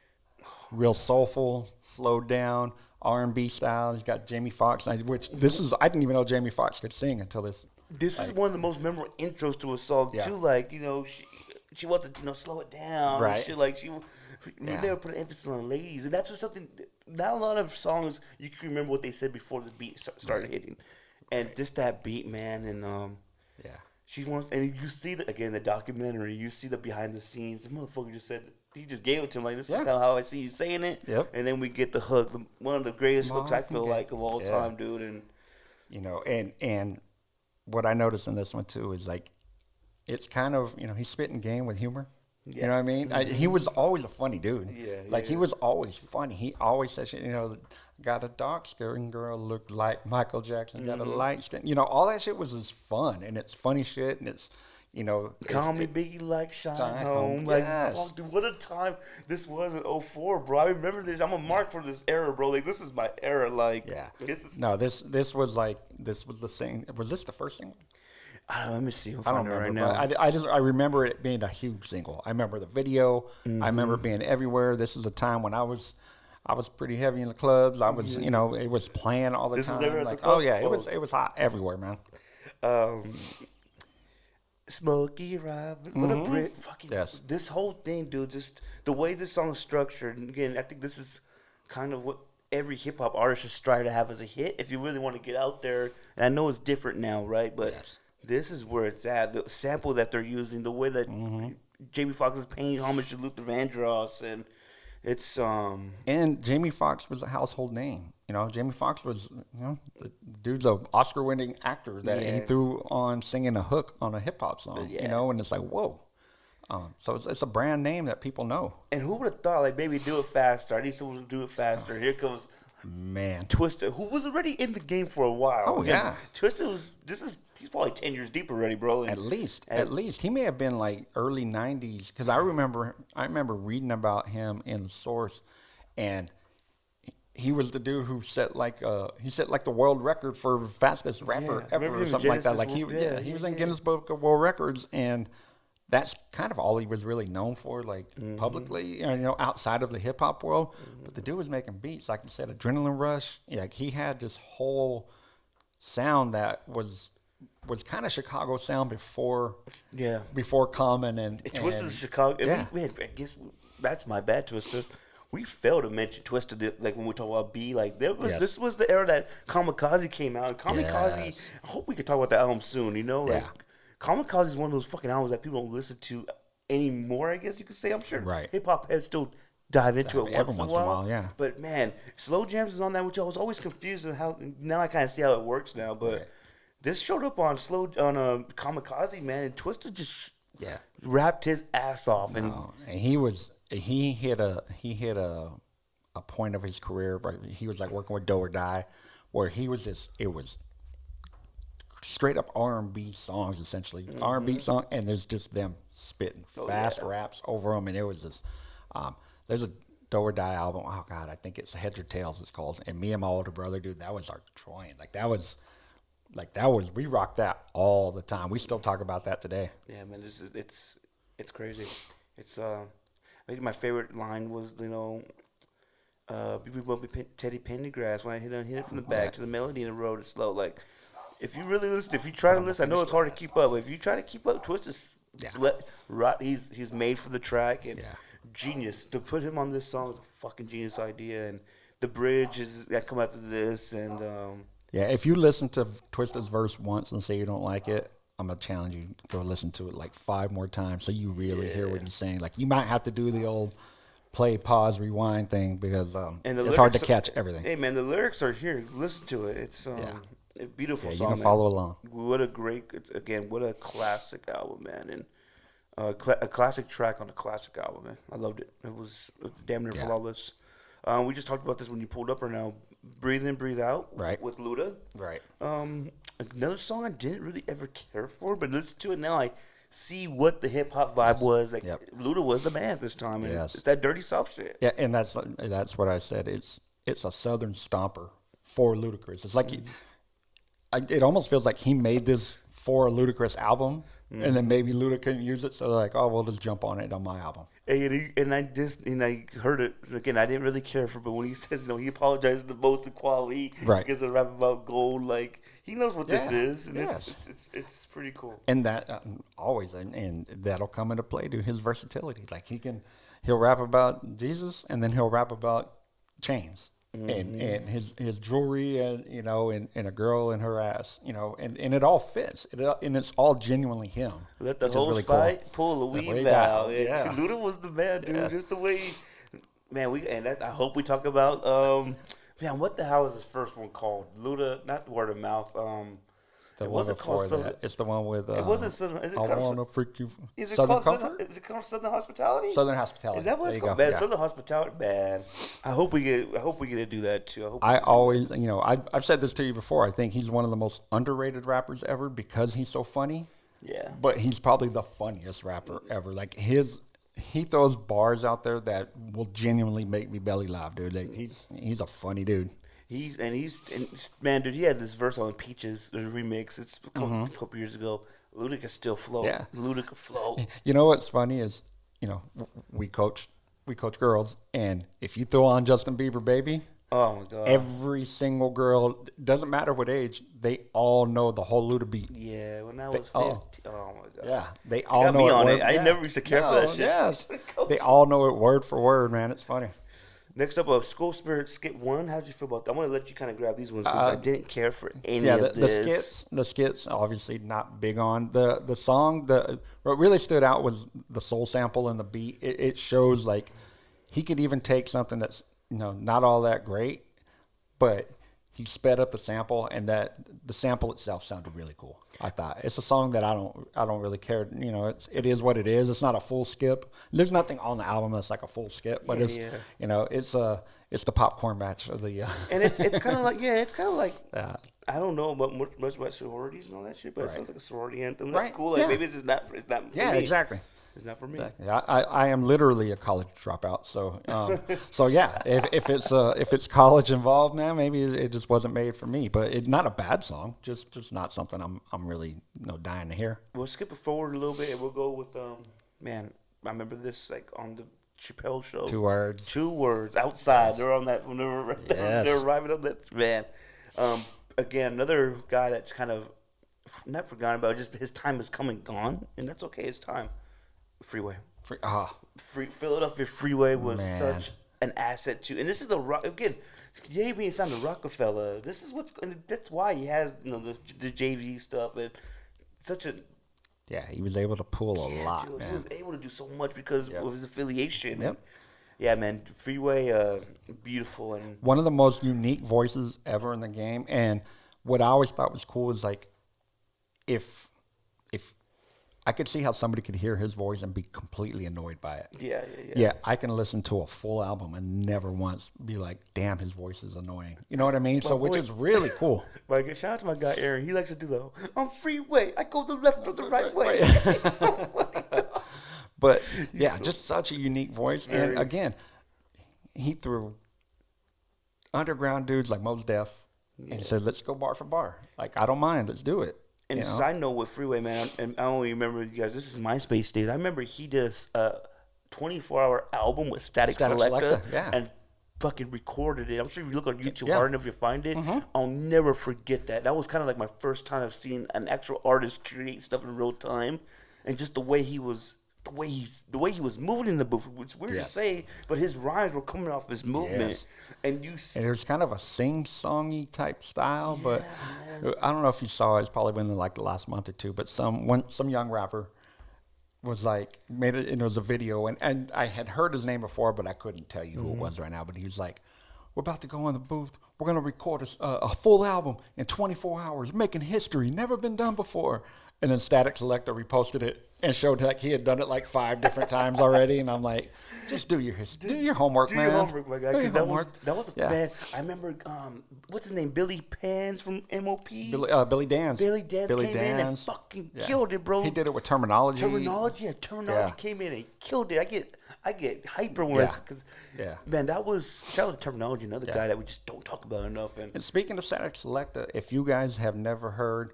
B: real soulful, slowed down. R&B style. He's got Jamie Foxx, which this is, I didn't even know Jamie Foxx could sing until this.
A: This is one of the most memorable intros to a song too. Like, you know, she wants to, you know, slow it down.
B: Right.
A: She like we never put an emphasis on ladies, and that's just something. Not a lot of songs you can remember what they said before the beat started hitting, and just that beat, man, and she wants, and you see the documentary. You see the behind the scenes. The motherfucker just said. He just gave it to him like, this is how I see you saying it.
B: Yep.
A: And then we get the hook, one of the greatest hooks I feel like of all time, dude. And
B: you know, and what I noticed in this one too is like, it's kind of, you know, he's spitting game with humor. You know what I mean? He was always a funny dude. He was always funny. He always said shit, you know, got a dark skinned girl looked like Michael Jackson, got a light skin. You know, all that shit was just fun, and it's funny shit, and it's, you know,
A: call me Biggie like Shine Home. Like, fuck, dude, what a time this was in 04, bro. I remember this. I'm a mark for this era, bro. Like, this is my era. Like, this is.
B: No, this was the same. Was this the first single?
A: I don't know. Let me see.
B: I don't remember right now. I remember it being a huge single. I remember the video. I remember being everywhere. This is a time when I was pretty heavy in the clubs. I was, you know, it was playing all the time. Like, oh yeah, it was hot everywhere, man.
A: Smokey Robin, what a Brit, fucking this whole thing, dude. Just the way this song is structured. And again, I think this is kind of what every hip hop artist should strive to have as a hit if you really want to get out there. And I know it's different now, right? But this is where it's at. The sample that they're using, the way that Jamie Foxx is paying homage to Luther Vandross, and it's
B: and Jamie Foxx was a household name. You know, Jamie Foxx was, you know, the dude's an Oscar-winning actor that he threw on singing a hook on a hip-hop song, you know, and it's like, whoa. So it's a brand name that people know.
A: And who would have thought, like, maybe do it faster. I need someone to do it faster. Here comes Twista, who was already in the game for a while.
B: Oh, yeah.
A: Twista he's probably 10 years deep already, bro. And
B: at least. He may have been, like, early 90s, because I remember reading about him in the source, and he was the dude who set like the world record for fastest rapper ever or something like that. Like he was in Guinness Book of World Records, and that's kind of all he was really known for, like publicly, you know, outside of the hip hop world. But the dude was making beats, like you said, Adrenaline Rush. Yeah, like he had this whole sound that was kind of Chicago sound before Common and
A: Twista's Chicago. I guess that's my bad, Twista. We failed to mention Twista, like when we talk about B. Like this was the era that Kamikaze came out. Kamikaze, I hope we could talk about the album soon. You know, like Kamikaze is one of those fucking albums that people don't listen to anymore. I guess you could say. I'm sure hip hop heads still dive into it once in a while. But man, Slow Jams is on that, which I was always confused on how. Now I kind of see how it works now. But this showed up on Kamikaze, man, and Twista just rapped his ass off, and
B: he hit a point of his career where he was like working with Do or Die, where it was straight up R&B songs, essentially R&B song, and there's just them spitting fast raps over them, and it was just there's a Do or Die album. Oh God, I think it's Heads or Tails it's called, and me and my older brother, dude, that was our joint. We rocked that all the time. We still talk about that today.
A: Yeah, man, it's crazy. It's I think my favorite line was, you know, we won't be Teddy Pendergrass when I hit it from the back to the melody in the road. It's slow. Like, if you really listen, if you try to listen, I know it's hard to keep up. But if you try to keep up, Twista's he's made for the track, and genius to put him on this song is a fucking genius idea. And the bridge is that come after this, and
B: if you listen to Twista's verse once and say you don't like it, I'm going to challenge you to go listen to it like 5 more times so you really hear what he's saying. Like, you might have to do the old play, pause, rewind thing because it's hard to catch everything.
A: Hey, man, the lyrics are here. Listen to it. It's a beautiful song.
B: You can follow along.
A: What a great, again, what a classic album, man. a classic track on a classic album, man. I loved it. It was damn near
B: Yeah.
A: flawless. We just talked about this when you pulled up right now. Breathe In, Breathe Out
B: Right.
A: with Luda.
B: Right.
A: Another song I didn't really ever care for, but listen to it now, I see what the hip hop vibe was. Like
B: Yep.
A: Luda was the man this time, and
B: Yes.
A: it's that dirty South shit.
B: Yeah, and that's what I said. It's a Southern stomper for Ludacris. It's like it almost feels like he made this for a Ludacris album, and then maybe Luda couldn't use it, so they're like, oh, we'll just jump on it on my album.
A: And I heard it again. I didn't really care for, it, but when he says, he apologized the most to Quali
B: Right.
A: because of rap about gold, like he knows what this
B: Yeah.
A: is, and
B: Yes.
A: it's pretty cool.
B: And that always, and that'll come into play to his versatility. Like he'll rap about Jesus, and then he'll rap about chains and his jewelry, and and a girl in her ass, and it all fits. And it's all genuinely him.
A: Let the
B: which is
A: host
B: really cool.
A: fight, pull the weave
B: weave
A: out.
B: out,
A: Yeah.
B: yeah.
A: Luda was the man, dude.
B: Yeah.
A: Just the way, man. I hope we talk about, man. What the hell is this first one called? Luda, not the Word of Mouth.
B: The
A: it
B: one
A: wasn't
B: before
A: called
B: that. It's the one with.
A: It wasn't Southern. Is it
B: I
A: called,
B: wanna freak you.
A: is it
B: Southern
A: called
B: Comfort.
A: Is it called Southern Hospitality?
B: Southern Hospitality.
A: Is that what it's
B: There you
A: called?
B: go.
A: Man,
B: Yeah.
A: Southern Hospitality, man. I hope we get to do that too.
B: I always, I've said this to you before. I think he's one of the most underrated rappers ever because he's so funny.
A: Yeah.
B: But he's probably the funniest rapper ever. Like he throws bars out there that will genuinely make me belly laugh, dude. Like he's a funny dude.
A: He's man, dude. He had this verse on Peaches, the remix. It's a couple years ago. Luda can still flow.
B: Yeah.
A: Luda can flow.
B: You know what's funny is, we coach girls, and if you throw on Justin Bieber, baby,
A: Oh my god.
B: every single girl, doesn't matter what age, they all know the whole Luda beat.
A: Yeah, when I was 50.
B: oh.
A: Oh my god.
B: Yeah, they
A: You
B: all
A: got
B: know
A: me
B: it.
A: on
B: word-
A: it. I
B: yeah.
A: never used to care for that
B: No,
A: shit.
B: Yes, they all know it word for word, man. It's funny.
A: Next up, School Spirit Skit 1. How'd you feel about that? I want to let you kind of grab these ones because I didn't care for any
B: Yeah,
A: of
B: the
A: this.
B: skits, obviously not big on the song. What really stood out was the soul sample and the beat. It shows like he could even take something that's not all that great, but he sped up the sample, and that the sample itself sounded really cool. I thought it's a song that I don't really care. It is what it is. It's not a full skip. There's nothing on the album that's like a full skip, but it's the popcorn match of the.
A: And it's kind of like
B: Yeah.
A: I don't know about much about sororities and all that shit, but it
B: Right.
A: sounds like a sorority anthem. That's
B: Right.
A: cool. Like
B: Yeah.
A: maybe it's not for
B: Yeah,
A: me.
B: exactly.
A: It's not for me.
B: Exactly. I am literally a college dropout, so yeah. If it's college involved, man, maybe it just wasn't made for me. But it's not a bad song, just not something I'm really dying to hear.
A: We'll skip it forward a little bit and we'll go with man. I remember this like on the Chappelle show.
B: 2 words.
A: 2 words outside. They're on that when
B: Yes.
A: they're arriving on that man. Again, another guy that's kind of not forgotten about. Just his time has come and gone, and that's okay. His time. Freeway. Philadelphia Freeway was
B: Man.
A: such an asset too, and this is the rock again. Ye being signed to Rockefeller. This is and that's why he has the JV stuff and such a
B: Yeah, he was able to pull a lot,
A: dude,
B: man.
A: he was able to do so much because of his affiliation.
B: Yep.
A: Yeah, man. Freeway, beautiful and
B: One of the most unique voices ever in the game, and what I always thought was cool is like if I could see how somebody could hear his voice and be completely annoyed by it.
A: yeah.
B: Yeah, I can listen to a full album and never once be like, damn, his voice is annoying. You know what I mean? So, which
A: boy-
B: is really cool.
A: Like, shout out to my guy Aaron. He likes to do the on Freeway. I go the left or the right way.
B: But yeah, just such a unique voice.
A: Very.
B: And again, he threw underground dudes like Mos Def and he said, let's go bar for bar. Like, I don't mind. Let's do it.
A: And side note with Freeway, man, and I only remember you guys. This is MySpace days. I remember he did a 24-hour album with Static
B: Static
A: Selector,
B: Selector, yeah.
A: and fucking recorded it. I'm sure if you look on YouTube
B: Yeah.
A: hard enough, you find it. I'll never forget that. That was kind of like my first time of seeing an actual artist create stuff in real time, and just the way he was. The way he was moving in the booth, which is weird
B: Yeah.
A: to say, but his rhymes were coming off his movement,
B: Yes.
A: and you.
B: And there's kind of a sing-songy type style, but I don't know if you saw it. It's probably been like the last month or two. But some young rapper was like made it, and it was a video, and I had heard his name before, but I couldn't tell you who it was right now. But he was like, "We're about to go in the booth. We're gonna record a full album in 24 hours, making history, never been done before." And then Static Selector reposted it and showed like he had done it like 5 different times already. And I'm like, just do your homework, man.
A: Do your homework, my guy.
B: Do your
A: Because
B: homework.
A: that was a man. I remember, what's his name? Billy Pans from MOP.
B: Billy Danz.
A: Billy Danz came in and fucking killed it, bro.
B: He did it with Terminology.
A: Terminology came in and killed it. I get hyper when because man, that was shout out to Terminology, another guy that we just don't talk about enough.
B: And speaking of Static Selector, if you guys have never heard,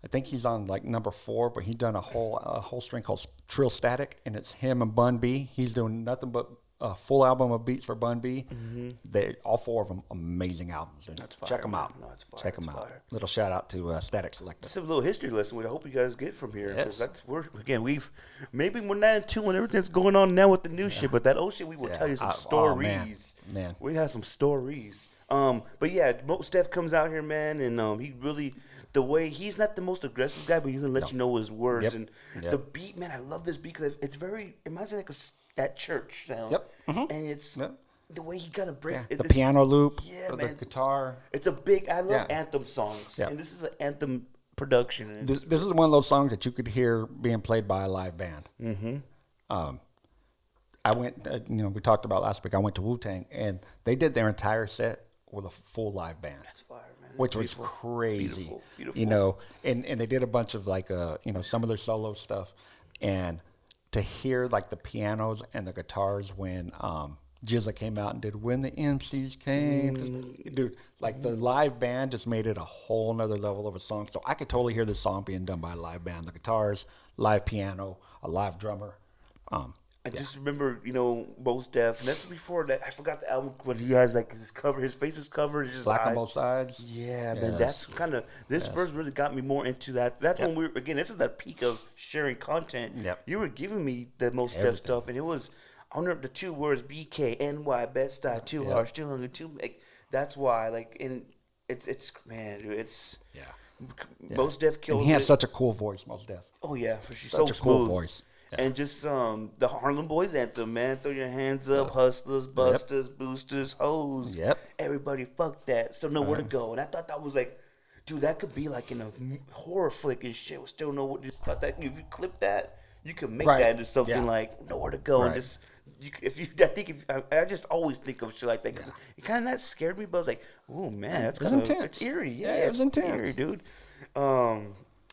B: I think he's on like number 4, but he done a whole string called Trill Static, and it's him and Bun B. He's doing nothing but a full album of beats for Bun B. They all 4 of them amazing albums.
A: That's fire,
B: check them out.
A: No, it's fire.
B: Check them out. Little shout out to Static Selector.
A: It's a little history lesson. I hope you guys get from here because maybe we're not into when everything's going on now with the new shit, but that old shit we will tell you some stories.
B: Oh, man,
A: we have some stories. But yeah, Mos Def comes out here, man, and he really. The way he's not the most aggressive guy, but he's gonna let you know his words and the beat, man. I love this beat because it's very imagine like that church sound. And it's the way he kind of breaks
B: the piano loop, the guitar.
A: It's a big. I love anthem songs, and this is an anthem production.
B: This is one of those songs that you could hear being played by a live band. I went, we talked about last week. I went to Wu-Tang, and they did their entire set with a full live band.
A: That's fire, man.
B: Which was crazy.
A: Beautiful.
B: And they did a bunch of like, some of their solo stuff. And to hear like the pianos and the guitars when GZA came out and did When the MCs Came. Dude, like the live band just made it a whole nother level of a song. So I could totally hear this song being done by a live band. The guitars, live piano, a live drummer.
A: I just remember, Mos Def, and that's before that. I forgot the album when he has like his face is covered, it's just
B: Black
A: eyes.
B: on Both Sides.
A: Yeah, man, that's kind of this verse really got me more into that. That's when this is that peak of sharing content. You were giving me the Mos Def stuff, and it was on the 2 words BK NY Bed Style 2 Harsh 2 Hungry 2. Like, that's why, like, and it's man, dude, it's Mos Def kills.
B: And he has such a cool voice, Mos Def.
A: Oh yeah, for sure.
B: Such a cool voice.
A: Yeah. And just the Harlem Boys anthem, man. Throw your hands up, hustlers, busters, boosters, hoes. Everybody, fuck that. Still know where to go. And I thought that was like, dude, that could be like in a horror flick and shit. Still know what. Just thought that if you clip that, you can make that into something like nowhere to go and just. I just always think of shit like that because it kind of not scared me, but I was like, oh man, that's kind of it's eerie. Yeah,
B: it's intense,
A: eerie, dude.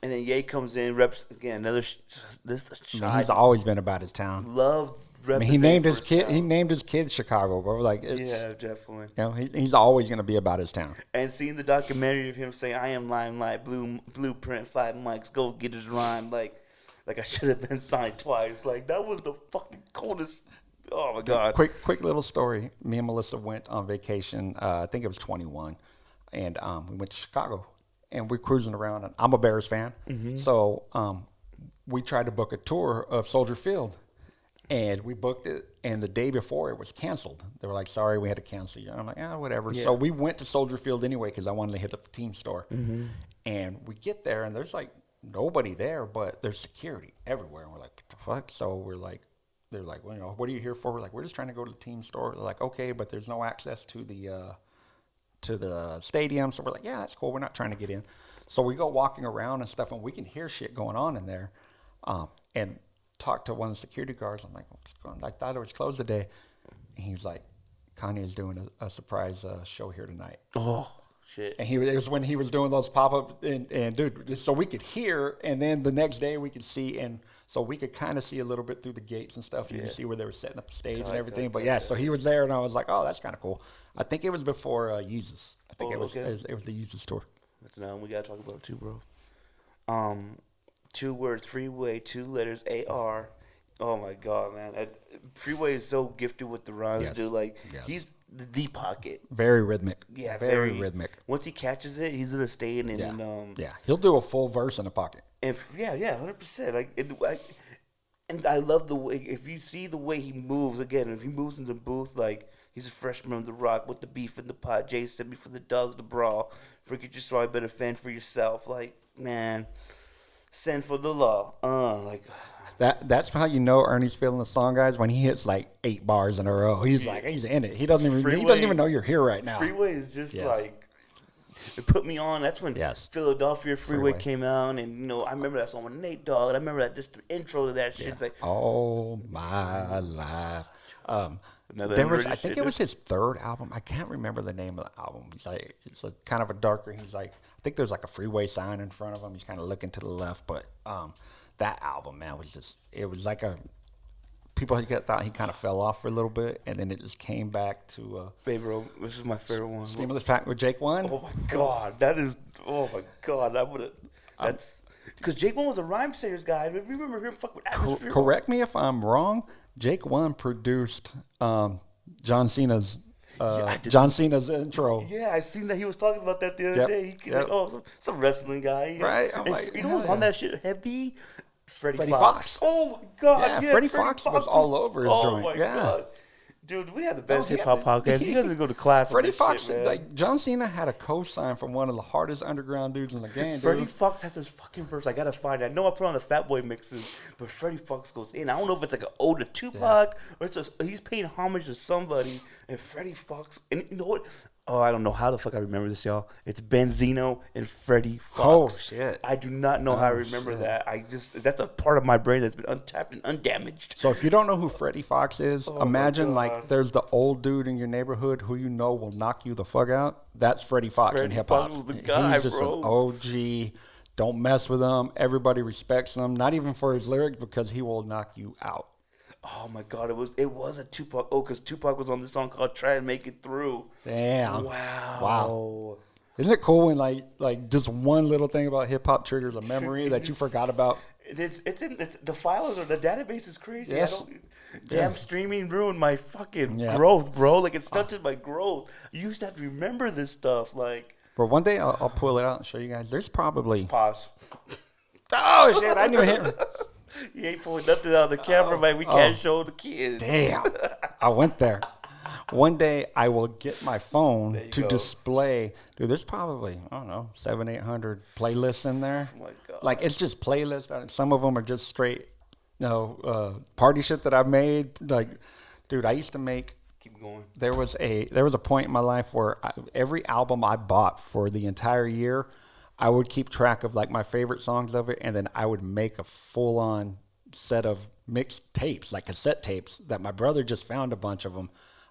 A: And then Ye comes in, reps again.
B: He's always been about his town.
A: Loves representing.
B: He named his kid. He named his kid Chicago, bro. Like,
A: definitely.
B: He's always gonna be about his town.
A: And seeing the documentary of him saying, "I am limelight, blueprint, 5 mics, go get his rhyme." Like I should have been signed twice. Like that was the fucking coldest. Oh my god.
B: Quick little story. Me and Melissa went on vacation. I think it was 21, and we went to Chicago. And we're cruising around, and I'm a Bears fan. So we tried to book a tour of Soldier Field, and we booked it, and the day before it was canceled. They were like, sorry, we had to cancel you. And I'm like, whatever. Yeah. So we went to Soldier Field anyway because I wanted to hit up the team store. And we get there, and there's like nobody there, but there's security everywhere. And we're like, what the fuck? So they're like, well, what are you here for? We're like, we're just trying to go to the team store. They're like, okay, but there's no access to the stadium. So we're like, yeah, that's cool. We're not trying to get in. So we go walking around and stuff, and we can hear shit going on in there. And talk to one of the security guards. I'm like, what's going on? I thought it was closed today. And he was like, Kanye's doing a surprise show here tonight.
A: Oh, shit.
B: And it was when he was doing those pop-up, and dude, so we could hear, and then the next day we could see, and so we could kind of see a little bit through the gates and stuff. You could see where they were setting up the stage and everything. So he was there, and I was like, oh, that's kind of cool. I think it was before Yeezus. I think it was the Yeezus tour.
A: That's an album we got to talk about too, bro. 2 words, Freeway, 2 letters, AR. Oh my God, man! Freeway is so gifted with the rhymes, dude. Like he's the pocket.
B: Very rhythmic.
A: Yeah,
B: very rhythmic.
A: Once he catches it, he's gonna stay in. And
B: he'll do a full verse in the pocket.
A: And 100%. And I love the way, if you see the way he moves, again, if he moves in the booth, like, he's a freshman on the rock with the beef in the pot. Jay sent me for the dogs to brawl. Forget your story, better fend for yourself. Like, man, send for the law.
B: That's how you know Ernie's feeling the song, guys, when he hits like 8 bars in a row. He's like, he's in it. He doesn't even know you're here right now.
A: Freeway is just like, It Put Me On. That's when
B: Yes.
A: Philadelphia Freeway came out, and I remember that song with Nate Dogg. And I remember that just the intro to that shit.
B: Yeah.
A: It's like
B: All my life.
A: another
B: There was,
A: underrated
B: I think
A: shit,
B: it
A: dude.
B: was his third album. I can't remember the name of the album. He's like, it's a kind of a darker. He's like, I think there's like a freeway sign in front of him. He's kind of looking to the left, but that album, man, was just, it was like a, people thought he kind of fell off for a little bit, and then it just came back to
A: Baby, bro, this is my favorite one.
B: Stimulus Pack with Jake One.
A: Oh my god, that is. Oh my god, I would have. That's because Jake One was a rhyme sayers guy. I remember him fuck with atmosphere.
B: Correct me if I'm wrong. Jake One produced John Cena's intro.
A: Yeah, I seen that he was talking about that the other day. He like, some wrestling guy,
B: Right? I'm
A: And
B: like,
A: you know who's on that shit heavy? Freddie
B: Freddie
A: Fox.
B: Fox.
A: Oh my god,
B: Yeah, Freddie Fox was all over his joint.
A: Oh my
B: Yeah.
A: god. Dude, we have the best
B: Oh,
A: hip hop podcast. You guys go to class.
B: Freddie
A: on this
B: Fox,
A: shit, man.
B: like John Cena, had a co-sign from one of the hardest underground dudes in the game.
A: Freddie
B: Dude.
A: Fox has his fucking verse. I gotta find it. I know I put on the Fat Boy mixes, but Freddie Fox goes in. I don't know if it's like an ode to Tupac or he's paying homage to somebody. And Freddie Fox, and you know what? Oh, I don't know how the fuck I remember this, y'all. It's Benzino and Freddie Fox.
B: Oh, shit.
A: I do not know how I remember that. That's a part of my brain that's been untapped and undamaged.
B: So if you don't know who Freddie Fox is,
A: my
B: imagine
A: God.
B: like there's the old dude in your neighborhood who you know will knock you the fuck out. That's Freddie Fox in
A: Freddie
B: hip hop.
A: Fox was the guy,
B: He's just
A: bro.
B: an OG. Don't mess with him. Everybody respects him. Not even for his lyrics, because he will knock you out.
A: Oh my god, it was a Tupac. Oh, because Tupac was on this song called "Try and Make It Through."
B: Damn.
A: Wow.
B: Isn't it cool when like just one little thing about hip hop triggers a memory that you forgot about?
A: It's the files or the database is crazy.
B: Yes.
A: Damn, streaming ruined my fucking
B: Yeah.
A: growth, bro. Like it stunted my growth. You used to have to remember this stuff. Like
B: But one day I'll pull it out and show you guys. There's probably
A: pause.
B: oh shit! I didn't even hit.
A: You ain't pulling nothing out of the camera, man. We can't show the kids.
B: Damn, I went there. One day I will get my phone to
A: go.
B: display. Dude, there's probably, I don't know, 700-800 playlists in there.
A: Oh my God.
B: Like it's just playlists. Some of them are just straight, party shit that I've made. Like, dude, I used to make.
A: Keep going.
B: There was a point in my life where every album I bought for the entire year, I would keep track of like my favorite songs of it, and then I would make a full-on set of mixed tapes, like cassette tapes, that my brother just found a bunch of them,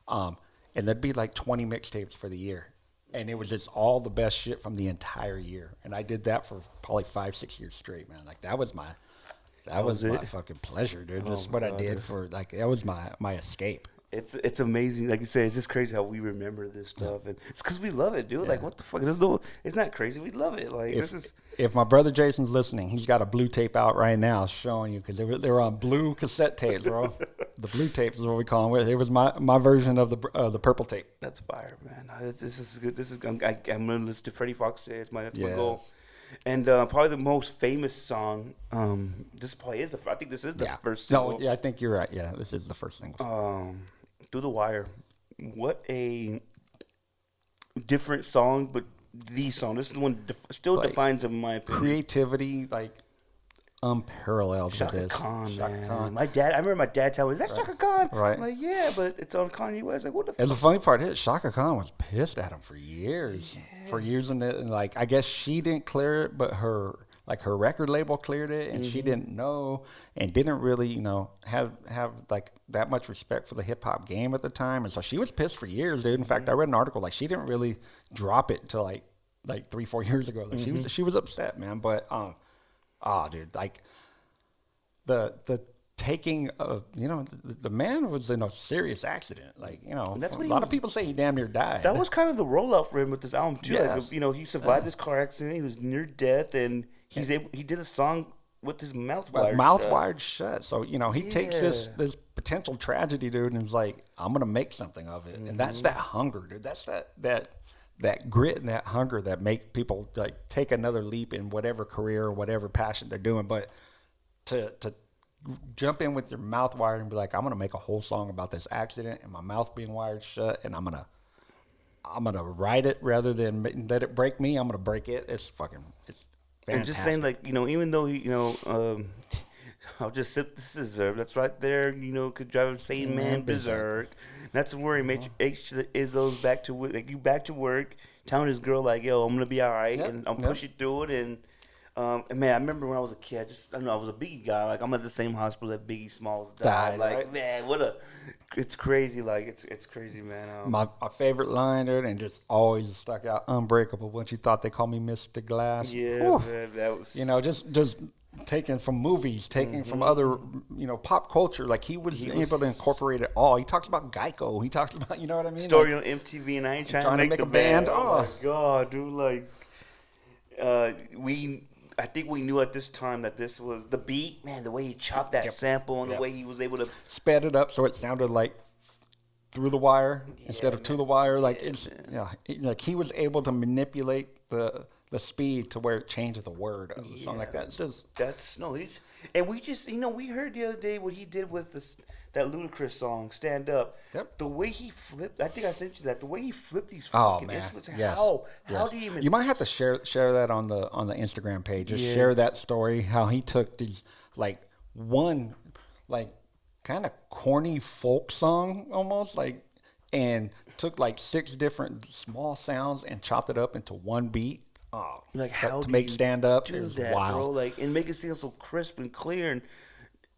B: and there'd be like 20 mixtapes for the year, and it was just all the best shit from the entire year, and I did that for probably 5-6 years straight, man. Like that was my fucking pleasure, dude. That's what I did for like that was my escape.
A: It's amazing. Like you say, it's just crazy how we remember this stuff, and it's because we love it, dude. Like what the fuck? It's not crazy. We love it. Like
B: If my brother Jason's listening, he's got a blue tape out right now showing you, because they were on blue cassette tapes, bro. The blue tapes is what we call them. It was my version of the purple tape.
A: That's fire, man. This is good. I'm gonna listen to Freddie Fox. That's my goal. And probably the most famous song. This probably is I think this is the first single.
B: No, yeah, I think you're right. Yeah, this is the first single.
A: Through the Wire. What a different song, but the song. This is the one still defines, in my opinion,
B: creativity, like unparalleled.
A: Shaka Khan,
B: Shaka
A: man.
B: Khan.
A: I remember my dad telling me, "Is that Shaka Khan?"
B: Right.
A: I'm like, yeah, but it's on Kanye West. Like, what the
B: And
A: fuck?
B: the funny part is, Shaka Khan was pissed at him for years for using it, and like I guess she didn't clear it, but her record label cleared it, and she didn't know and didn't really have like that much respect for the hip hop game at the time, and so she was pissed for years, dude. In fact, I read an article like she didn't really drop it until like 3-4 years ago. Like she was upset, man. But dude, like the taking of the man was in a serious accident. Like
A: that's
B: a
A: what
B: lot of people say he damn near died.
A: That was kind of the rollout for him with this album too.
B: Yes.
A: Like, he survived this car accident. He was near death, and he did a song with his mouth wired
B: shut. So he takes this potential tragedy, dude, and is like, I'm gonna make something of it. And that's that hunger, dude. That's that grit and that hunger that make people like take another leap in whatever career or whatever passion they're doing. But to jump in with your mouth wired and be like, I'm gonna make a whole song about this accident and my mouth being wired shut, and I'm gonna write it rather than let it break me. I'm gonna break it. It's fantastic.
A: And just saying, like, even though he, I'll just sip the scissor. That's right there. Could drive a sane man berserk. Not to worry, mate. H the Izzo's back to work. Like, you back to work. telling his girl like, "Yo, I'm gonna be all right,
B: Yep,
A: and I'm
B: yep.
A: pushing through it." And man, I remember when I was a kid, I don't know, I was a Biggie guy. Like I'm at the same hospital that Biggie Smalls died.
B: Died,
A: Like
B: right?
A: man, it's crazy. Like it's crazy, man.
B: My favorite line there, and just always stuck out, unbreakable. Once you thought they called me Mr. Glass.
A: Yeah,
B: Whew.
A: man, that was.
B: You know, just taken from movies, taken from
A: Mhm.
B: other, pop culture. Like he was
A: He
B: able to
A: was
B: incorporate it all. He talks about Geico. He talks about, you know what I mean?
A: story
B: Like,
A: on MTV, and I ain't trying
B: trying
A: to
B: to
A: make
B: make
A: the
B: a band.
A: band. Oh
B: Oh.
A: my god, dude! Like, I think we knew at this time that this was the beat, man. The way he chopped that
B: Yep.
A: sample and
B: Yep.
A: the way he was able to.
B: Sped it up so it sounded like through the wire instead of to
A: man.
B: the wire. Like
A: Yeah,
B: it's
A: man.
B: like he was able to manipulate the speed to where it changes the word of the song like that. It's just
A: That's no, he's and we just we heard the other day what he did with that Ludacris song "Stand Up."
B: Yep.
A: The way he flipped, I think I sent you that. The way he flipped these
B: oh
A: fucking
B: man,
A: instruments.
B: yes,
A: How
B: yes.
A: do you even?
B: You might have to share that on the Instagram page. Just
A: Yeah.
B: share that story how he took these like one like kind of corny folk song almost like and took like 6 different small sounds and chopped it up into one beat. Oh,
A: Like how
B: to
A: do
B: make
A: you
B: stand up
A: do
B: is
A: that,
B: wild.
A: bro? Like and make it seem so crisp and clear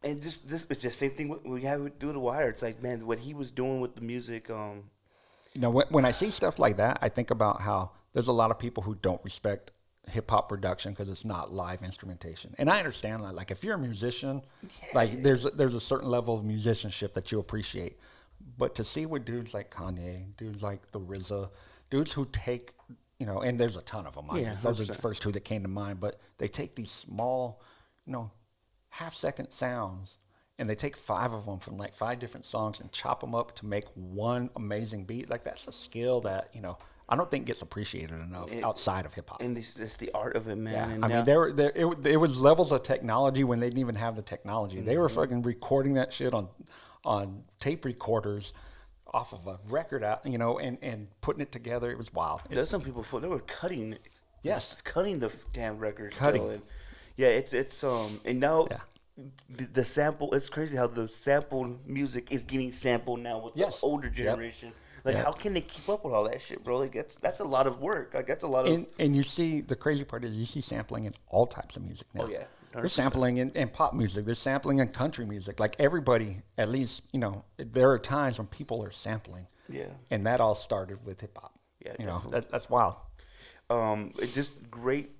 A: and just this it's just same thing we have to do the Wire. It's like man, what he was doing with the music.
B: When I see stuff like that, I think about how there's a lot of people who don't respect hip hop production because it's not live instrumentation. And I understand that. Like if you're a musician, like there's a certain level of musicianship that you appreciate. But to see what dudes like Kanye, dudes like the RZA, dudes who take, and there's a ton of them.
A: Yeah,
B: Those are the
A: 100%.
B: first 2 that came to mind. But they take these small, half-second sounds, and they take 5 of them from like 5 different songs and chop them up to make one amazing beat. Like that's a skill that I don't think gets appreciated enough outside of hip hop.
A: And it's the art of it, man.
B: Yeah,
A: And
B: I mean, it was levels of technology when they didn't even have the technology. They were fucking recording that shit on tape recorders off of a record out, and putting it together. It was wild.
A: there's some people they were cutting.
B: Yes.
A: cutting the damn records.
B: Cutting.
A: Still. And yeah, it's and now.
B: Yeah.
A: The sample, it's crazy how the sampled music is getting sampled now with
B: Yes.
A: the older
B: Yep.
A: generation. Like,
B: Yep.
A: how can they keep up with all that shit, bro? Like, that's a lot of work. Like, that's a lot of.
B: And you see, the crazy part is you see sampling in all types of music now.
A: Oh, yeah.
B: They're
A: 100%.
B: sampling in pop music. They're sampling in country music. Like everybody, at least, there are times when people are sampling.
A: Yeah.
B: And that all started with hip hop.
A: Yeah,
B: You know,
A: definitely.
B: that's wild.
A: It's just great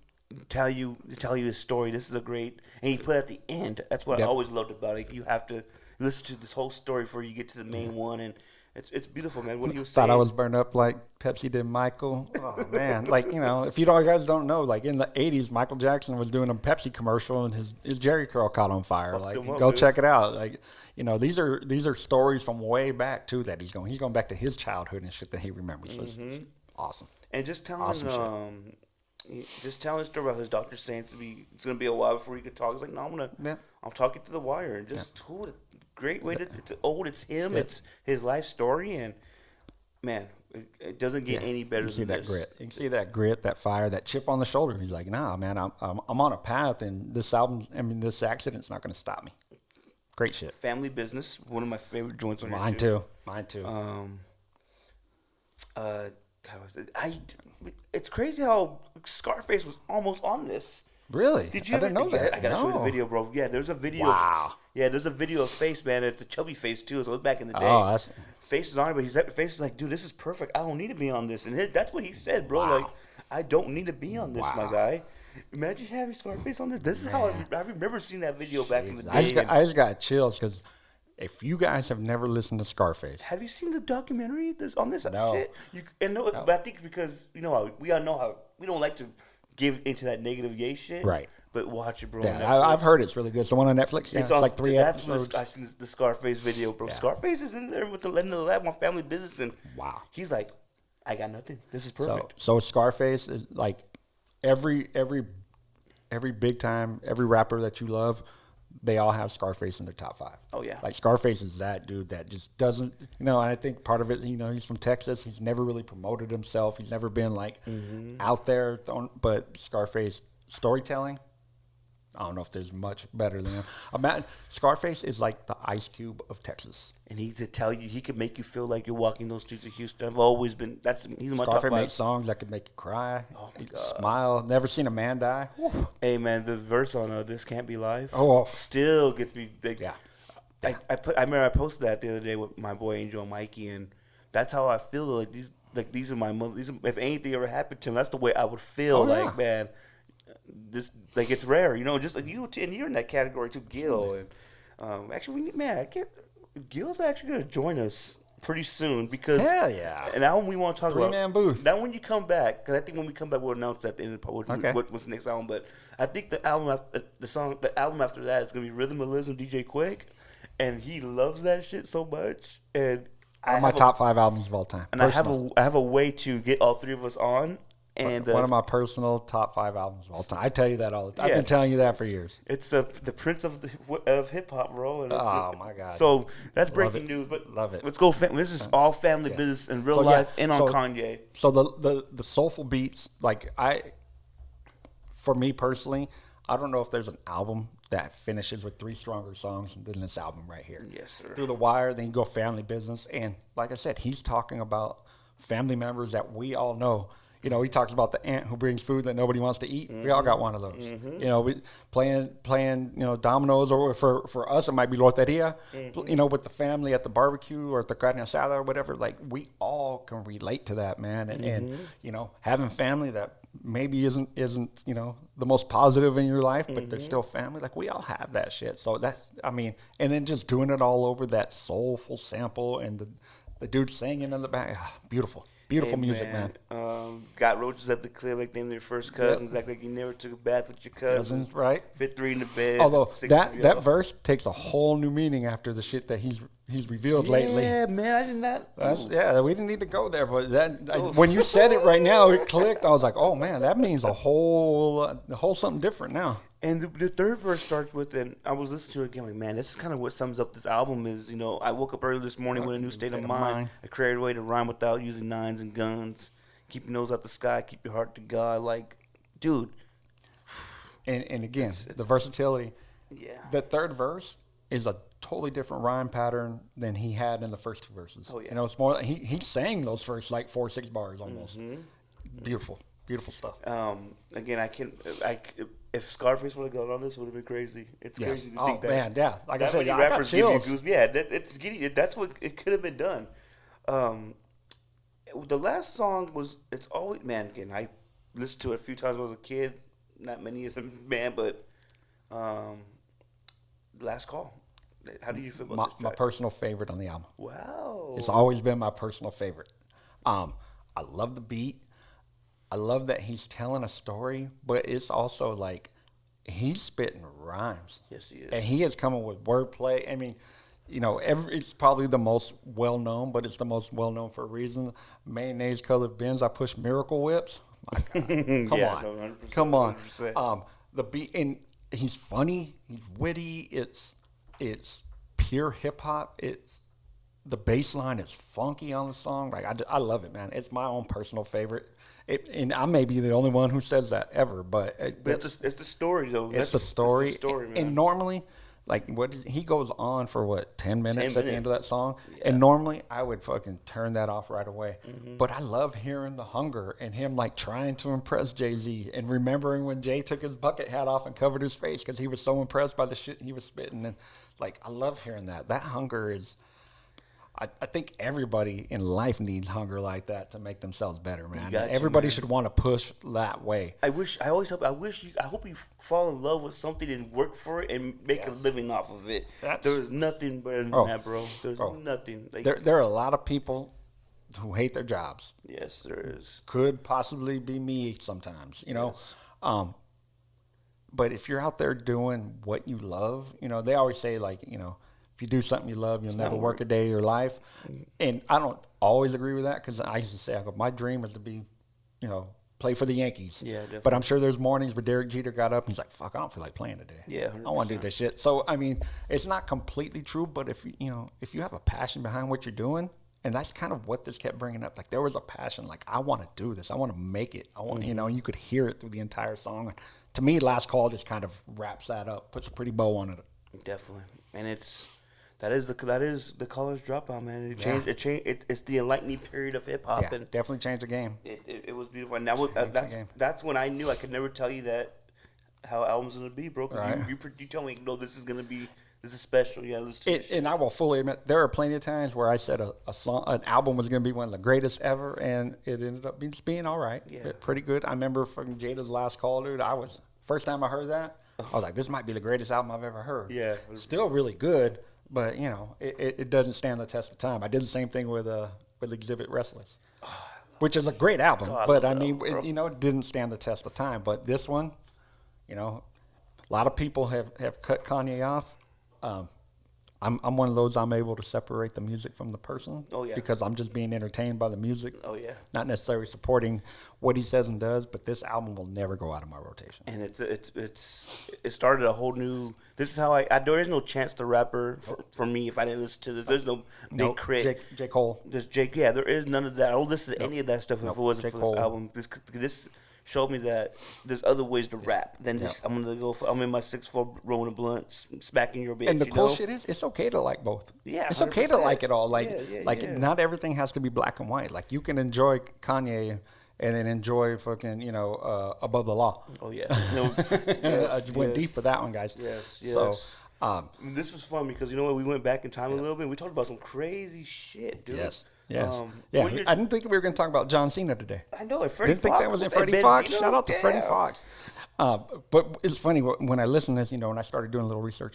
A: tell you his story. This is a great, and he put at the end. That's what I
B: Yep.
A: always loved about it. You have to listen to this whole story before you get to the main one, and it's beautiful, man. What he was saying.
B: Thought I was burned up like Pepsi did Michael. Oh man, like if you guys don't know, like in the '80s, Michael Jackson was doing a Pepsi commercial and his Jerry curl caught on fire.
A: Fucked
B: Like
A: him up,
B: go
A: dude.
B: check it out. Like these are stories from way back too that he's going back to his childhood and shit that he remembers. So it's awesome.
A: And just telling
B: Awesome shit.
A: just telling a story about his doctor saying it's gonna be a while before he could talk. It's like, no, I'm talking to the Wire, and just great way to it's old, it's him,
B: Yeah.
A: it's his life story, and man, it doesn't get any better
B: You can see
A: than
B: that
A: this.
B: grit. You can see that grit, that fire, that chip on the shoulder. He's like, nah, man, I'm on a path, and this accident's not going to stop me. Great shit.
A: Family Business, one of my favorite joints on
B: Mine
A: here
B: too.
A: It's crazy how Scarface was almost on this.
B: Really?
A: Did you?
B: I didn't know that.
A: I gotta show you the
B: No.
A: video, bro. Yeah, there's a video.
B: Wow.
A: There's a video of Face, man. It's a chubby Face too, so it was back in the day.
B: Oh, that's
A: Face is on it, but Face is like, dude, this is perfect. I don't need to be on this, and that's what he said, bro.
B: Wow.
A: Like, I don't need to be on this, my
B: Wow.
A: guy. Imagine having Scarface on this. This is how I remember seeing that video back in the day.
B: I just got chills because if you guys have never listened to Scarface,
A: Have you seen the documentary on this
B: No.
A: shit? But I think because how we all know how we don't like to give into that negative gay shit,
B: Right.
A: But watch it, bro. on
B: yeah, I've
A: Netflix.
B: heard it's really good. It's the one on Netflix. Yeah, it's
A: awesome.
B: like 3
A: That's
B: episodes.
A: I seen the Scarface video, bro.
B: Yeah.
A: Scarface is in there with the letting the lab on Family Business, and
B: Wow.
A: he's like, I got nothing. This is perfect.
B: So Scarface is like every big time, every rapper that you love, they all have Scarface in their top 5.
A: Oh, yeah.
B: Like Scarface is that dude that just doesn't, and I think part of it, he's from Texas. He's never really promoted himself. He's never been like out there, but Scarface storytelling, I don't know if there's much better than him. Scarface is like the Ice Cube of Texas.
A: And he could tell you, he could make you feel like you're walking those streets of Houston. I've always been, he's in my top
B: Scarface
A: 5.
B: makes songs that could make you cry,
A: Oh my God.
B: smile. Never seen a man die. Woo.
A: Hey man, the verse on "This Can't Be Life"
B: Oh.
A: still gets me. Like,
B: Yeah.
A: I remember I posted that the other day with my boy Angel and Mikey, and that's how I feel. These are my mother. If anything ever happened to him, that's the way I would feel.
B: Oh,
A: like
B: yeah.
A: man, this like it's rare, just like you, and you're in that category too, Gil. And actually, Gil's actually gonna join us pretty soon because
B: Hell yeah.
A: And now we want to talk about
B: 3-man booth.
A: Now when you come back, because I think when we come back we'll announce at the end of
B: Okay.
A: what's the next album. But I think the album after that is gonna be Rhythm of Liz and DJ Quick, and he loves that shit so much. And
B: One of my top 5 albums of all time.
A: And I have a way to get all 3 of us on. And
B: one of my personal top 5 albums of all time. I tell you that all the time.
A: Yeah.
B: I've been telling you that for years.
A: It's the Prince of hip hop, bro. And
B: Oh my God.
A: So that's
B: Love
A: breaking
B: it.
A: news. But
B: Love it.
A: Let's go. This is all family business in real life and on Kanye.
B: So the soulful beats, like for me personally, I don't know if there's an album that finishes with 3 stronger songs than this album right here.
A: Yes, sir.
B: Through the Wire, then you go Family Business, and like I said, he's talking about family members that we all know. He talks about the aunt who brings food that nobody wants to eat. Mm-hmm. We all got one of those. Mm-hmm. We playing, dominoes, or for us it might be loteria. Mm-hmm. With the family at the barbecue or at the carne asada or whatever. Like we all can relate to that, man. And having family that maybe isn't the most positive in your life, but they're still family. Like we all have that shit. So and then just doing it all over that soulful sample and the dude singing in the back, beautiful. Beautiful music, man.
A: Got roaches at the cliff like they're their first cousins. Yep. Like you never took a bath with your cousins.
B: Right.
A: Fit 3 in the bed.
B: Although that verse takes a whole new meaning after the shit that he's revealed lately.
A: Yeah, man, I did not.
B: We didn't need to go there, but when you said it right now, it clicked. I was like, oh man, that means a whole something different now.
A: And the third verse starts with, and I was listening to it again, like, man, this is kind of what sums up this album is, I woke up early this morning with a new state of mind. I created a way to rhyme without using nines and guns. Keep your nose out the sky, keep your heart to God. Like, dude.
B: And again, the versatility.
A: Yeah.
B: The third verse is a totally different rhyme pattern than he had in the first 2 verses.
A: Oh, yeah.
B: It's more, he sang those first like 4-6 bars almost. Mm-hmm. Beautiful stuff.
A: Again, if Scarface would have gone on this, it would have been crazy. It's crazy to think that.
B: Oh man, yeah. Like I said,
A: I got chills.
B: Give you
A: yeah, that's what it could have been done. The last song was, it's always, man. Again, I listened to it a few times when I was a kid. Not many as a man, but Last Call. How do you feel about this track?
B: My personal favorite on the album.
A: Wow.
B: It's always been my personal favorite. I love the beat. I love that he's telling a story, but it's also like he's spitting rhymes.
A: Yes, he is.
B: And he is coming with wordplay. I mean, it's probably the most well-known, but it's the most well-known for a reason. Mayonnaise-colored Benz, I push Miracle Whips. My God. Come on. The beat, and he's funny. He's witty. It's pure hip-hop. The bass line is funky on the song. Like I love it, man. It's my own personal favorite. And I may be the only one who says that ever, but
A: it's the story though.
B: It's the story.
A: It's the story, man.
B: And normally, he goes on for 10 minutes at the end of that song.
A: Yeah.
B: And normally I would fucking turn that off right away. Mm-hmm. But I love hearing the hunger and him trying to impress Jay-Z and remembering when Jay took his bucket hat off and covered his face because he was so impressed by the shit he was spitting. And I love hearing that. That hunger is. I think everybody in life needs hunger like that to make themselves better, man. Everybody should want to push that way.
A: I hope you fall in love with something and work for it and make a living off of it. There's nothing better than that, bro. There's nothing.
B: There are a lot of people who hate their jobs.
A: Yes, there is.
B: Could possibly be me sometimes, Yes. But if you're out there doing what you love, they always say if you do something you love, you'll never work a day of your life. And I don't always agree with that because I used to say, my dream is to be, play for the Yankees.
A: Yeah, definitely.
B: But I'm sure there's mornings where Derek Jeter got up and he's like, fuck, I don't feel like playing today.
A: Yeah, 100%.
B: I want to do this shit. So, it's not completely true, but if you have a passion behind what you're doing, and that's kind of what this kept bringing up. There was a passion, I want to do this. I want to make it. I want, you could hear it through the entire song. to me, Last Call just kind of wraps that up, puts a pretty bow on it.
A: Definitely, and that is the college dropout, man. It changed. It's the enlightening period of hip hop,
B: Yeah,
A: and
B: definitely changed the game.
A: it was beautiful. And that's when I knew I could never tell you that how album's gonna be, bro. Because
B: Right.
A: you tell me, no, this is special. Yeah, listen to this.
B: And I will fully admit, there are plenty of times where I said an album was going to be one of the greatest ever, and it ended up being all right.
A: Yeah.
B: Pretty good. I remember from Jada's Last Call, dude. First time I heard that, I was like, this might be the greatest album I've ever heard.
A: Yeah.
B: Still really good, but, it doesn't stand the test of time. I did the same thing with Exhibit Restless, which is a great album, but I mean, it didn't stand the test of time. But this one, a lot of people have cut Kanye off. I'm one of those. I'm able to separate the music from the person.
A: Oh, yeah.
B: Because I'm just being entertained by the music.
A: Oh, yeah.
B: Not necessarily supporting what he says and does. But this album will never go out of my rotation.
A: And it started a whole new. This is how there is no Chance the Rapper for me if I didn't listen to this. There's no Big Crit.
B: J. Cole.
A: There's Jake. Yeah, there is none of that. I don't listen to any of that stuff if it wasn't
B: J.
A: for
B: Cole.
A: this album. This showed me that there's other ways to rap than just I'm in my 6'4" rolling a blunt, smacking your bitch.
B: And the cool shit is, it's okay to like both.
A: Yeah,
B: it's okay to
A: 100%.
B: like it all.
A: Yeah.
B: Not everything has to be black and white. Like you can enjoy Kanye and then enjoy fucking Above the Law.
A: Oh yeah,
B: I went deep with that one, guys.
A: Yes.
B: So,
A: this was fun because we went back in time a little bit. We talked about some crazy shit, dude.
B: Yes.
A: Yeah,
B: I didn't think we were going to talk about John Cena today.
A: I know it. Freddie
B: Didn't think that was in Freddie Fox. Shout out to Freddie Fox. But it's funny when I listen to this, when I started doing a little research.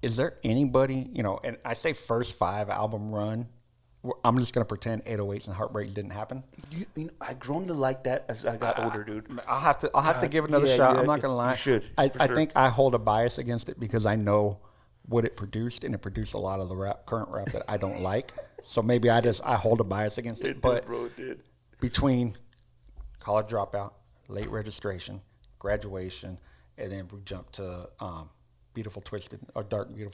B: Is there anybody, and I say first 5 album run, I'm just going to pretend 808s and Heartbreak didn't happen.
A: I grown to like that as I got older, dude.
B: I'll have to give it another shot. I'm not going to lie.
A: You should.
B: I think I hold a bias against it because I know what it produced, and it produced a lot of the current rap that I don't like. So maybe I hold a bias against it. But between College Dropout, Late Registration, Graduation, and then we jump to Dark Beautiful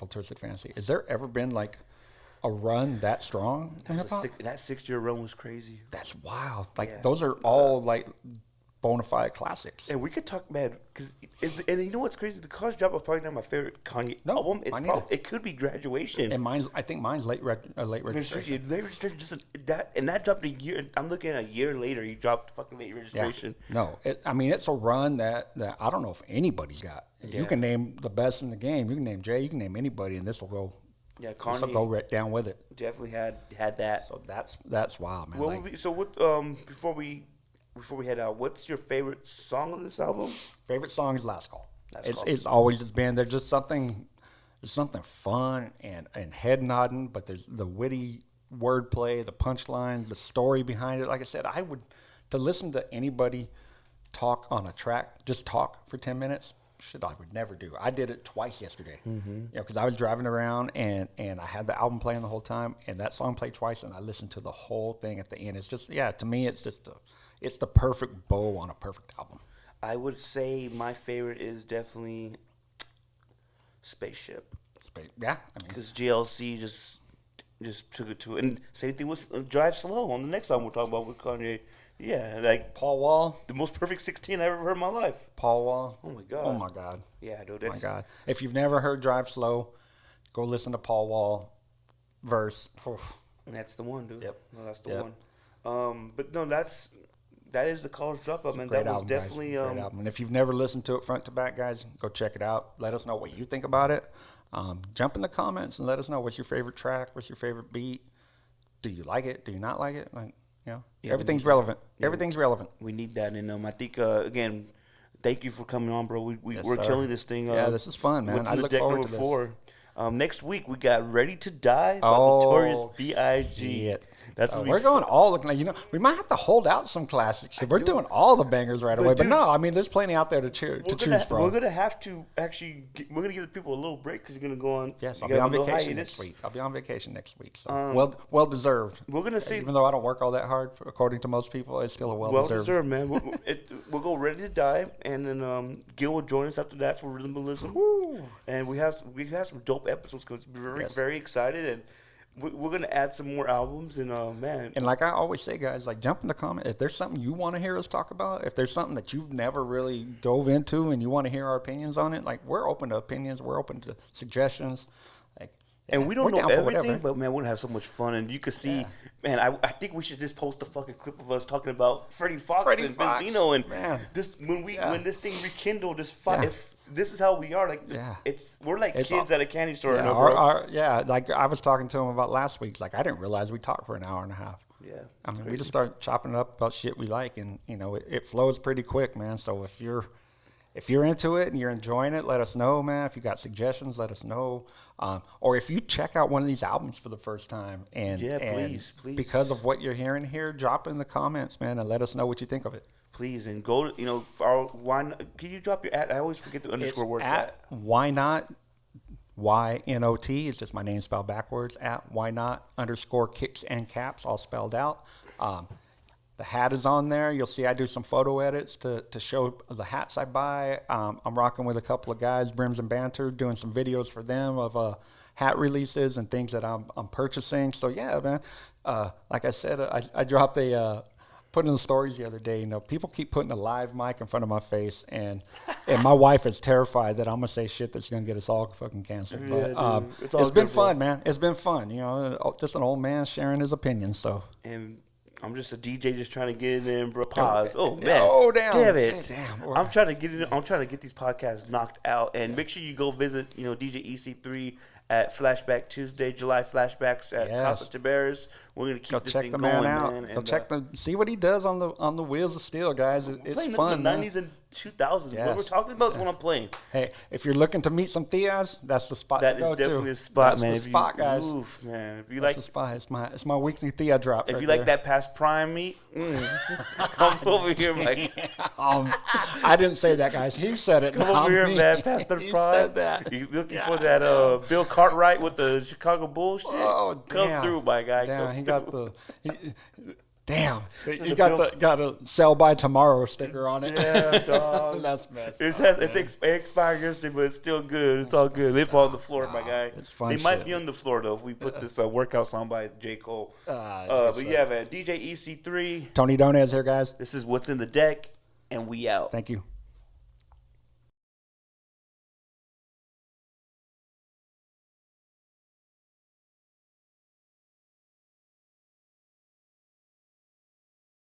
B: Twisted Fantasy. Has there ever been like a run that strong in hip hop?
A: That 6-year run was crazy.
B: That's wild. Those are all like bona fide classics.
A: And we could talk, man, and you know what's crazy? The College Dropout is probably not my favorite Kanye album. It could be Graduation.
B: And I think mine's Late Registration.
A: Late Registration, that dropped a year. I'm looking at a year later. He dropped fucking Late Registration.
B: Yeah. No, it's a run that I don't know if anybody's got. Yeah. You can name the best in the game. You can name Jay. You can name anybody, and this will go.
A: Yeah, Kanye
B: will go right down with it.
A: Definitely had that.
B: So that's wild, man.
A: Before we head out, what's your favorite song on this album?
B: Favorite song is Last Call. It's always just been. There's just something fun and head nodding, but there's the witty wordplay, the punchlines, the story behind it. Like I said, to listen to anybody talk on a track, just talk for 10 minutes. Shit, I would never do. I did it twice yesterday. Because I was driving around and I had the album playing the whole time, and that song played twice, and I listened to the whole thing at the end. It's just, to me, it's just it's the perfect bow on a perfect album.
A: I would say my favorite is definitely Spaceship.
B: Yeah,
A: because GLC just took it to it. And same thing with Drive Slow on the next album we'll talk about with Kanye. Yeah, like
B: Paul Wall,
A: the most perfect 16 I ever heard in my life.
B: Paul Wall.
A: Oh my god.
B: Oh my god.
A: Yeah, dude.
B: Oh my god. If you've never heard Drive Slow, go listen to Paul Wall verse.
A: And that's the one, dude.
B: Yep.
A: No, that's the one. But no, that is the College Dropout, man. That was definitely
B: great album. And if you've never listened to it front to back, guys, go check it out. Let us know what you think about it. Jump in the comments and let us know what's your favorite track, what's your favorite beat. Do you like it? Do you not like it? Everything's relevant. Everything's relevant.
A: We need that, and I think again, thank you for coming on, bro. We're killing this thing.
B: This is fun, man. I look forward to this.
A: 4. Next week we got Ready to Die by Notorious B.I.G.
B: Shit. We're going all looking. We might have to hold out some classics. We're doing all the bangers right away, but no, there's plenty out there to choose from.
A: We're gonna have to actually. We're gonna give the people a little break because you're gonna go on.
B: Yes, I'll be on vacation next week. So well deserved.
A: We're gonna see.
B: Even though I don't work all that hard, according to most people, it's still a well deserved,
A: man. We'll go Ready to Die, and then Gil will join us after that for Rhythmalism.
B: Woo.
A: And we have some dope episodes because we're very excited and. we're gonna add some more albums, and man,
B: And like I always say, guys, like jump in the comment if there's something you want to hear us talk about. If there's something that you've never really dove into and you want to hear our opinions on it, like we're open to opinions, we're open to suggestions. Like,
A: and we don't know
B: down for
A: everything,
B: whatever.
A: but man, we're gonna have so much fun. And you can see,
B: Yeah.
A: man, I think we should just post a fucking clip of us talking about Freddie Fox
B: Freddie
A: and
B: Fox,
A: Benzino, and
B: man.
A: this when
B: Yeah.
A: this thing rekindled,
B: Yeah.
A: if this is how we are, like
B: Yeah.
A: we're like
B: It's
A: kids
B: all-
A: at a candy store,
B: Yeah,
A: no, bro.
B: like I was talking to him about last week. Like I didn't realize we talked for an hour and a half.
A: Yeah,
B: I mean, we
A: crazy.
B: just start chopping it up about shit we like, and it flows pretty quick, man. So if you're into it and you're enjoying it, let us know, man. If you got suggestions, let us know. Or if you check out one of these albums for the first time, and
A: please.
B: because of what you're hearing here, drop in the comments, man, and let us know what you think of it.
A: Please, and go to can you drop your at? I always forget the underscore word
B: At why not YNOT. It's just my name spelled backwards. At why not _ kicks and caps, all spelled out. The hat is on there. You'll see I do some photo edits to show the hats I buy. I'm rocking with a couple of guys, Brims and Banter, doing some videos for them of hat releases and things that I'm purchasing. So yeah, man. Like I said, I dropped put in the stories the other day. People keep putting a live mic in front of my face, and my wife is terrified that I'm gonna say shit that's gonna get us all fucking canceled.
A: Yeah,
B: But
A: dude. It's
B: it's
A: all
B: been
A: good, bro.
B: fun, man. It's been fun. Just an old man sharing his opinions. So.
A: And I'm just a DJ just trying to get in there, bro. Pause. Oh man.
B: Oh, damn.
A: Damn it.
B: Damn.
A: I'm trying to get in. I'm trying to get these podcasts knocked out. And make sure you go visit, DJ EC3 at Flashback Tuesday, July flashbacks at
B: Yes.
A: Casa Tiberis. We're gonna keep
B: Go
A: this
B: check
A: thing
B: the
A: going,
B: man out.
A: man.
B: Go check see what he does on the wheels of steel, guys. It's
A: playing
B: fun.
A: the
B: man.
A: 90s and 2000s. What we're
B: Yes.
A: talking about is what I'm playing.
B: Hey, if you're looking to meet some Theas, that's the spot
A: That
B: to go
A: is definitely
B: to.
A: a spot,
B: That's
A: man.
B: the
A: If
B: spot, guys.
A: Oof, man. If you
B: That's
A: like,
B: the spot. It's my weekly Thea drop.
A: if
B: right
A: you like
B: there.
A: that past prime meat, come over here, Mike.
B: I didn't say that, guys. He said it.
A: Come
B: not
A: over here,
B: me.
A: man. Pastor
B: He
A: Prime.
B: said that.
A: You looking for that Bill Cartwright with the Chicago bullshit?
B: Oh,
A: Come
B: damn.
A: through, my guy.
B: Damn,
A: Come
B: he
A: through.
B: got the. Damn,
A: the
B: you got a sell by tomorrow sticker on it.
A: Yeah, dog.
B: That's messed
A: It
B: up,
A: has,
B: man.
A: it expired yesterday, but it's still good. It's all good. They fall on the floor, my guy.
B: It's fun
A: They might
B: shit.
A: be on the floor though if we put this workout song by J. Cole.
B: It's
A: But
B: good stuff.
A: yeah, man. DJ EC3.
B: Tony Donez here, guys.
A: This is what's in the deck, and we out.
B: Thank you.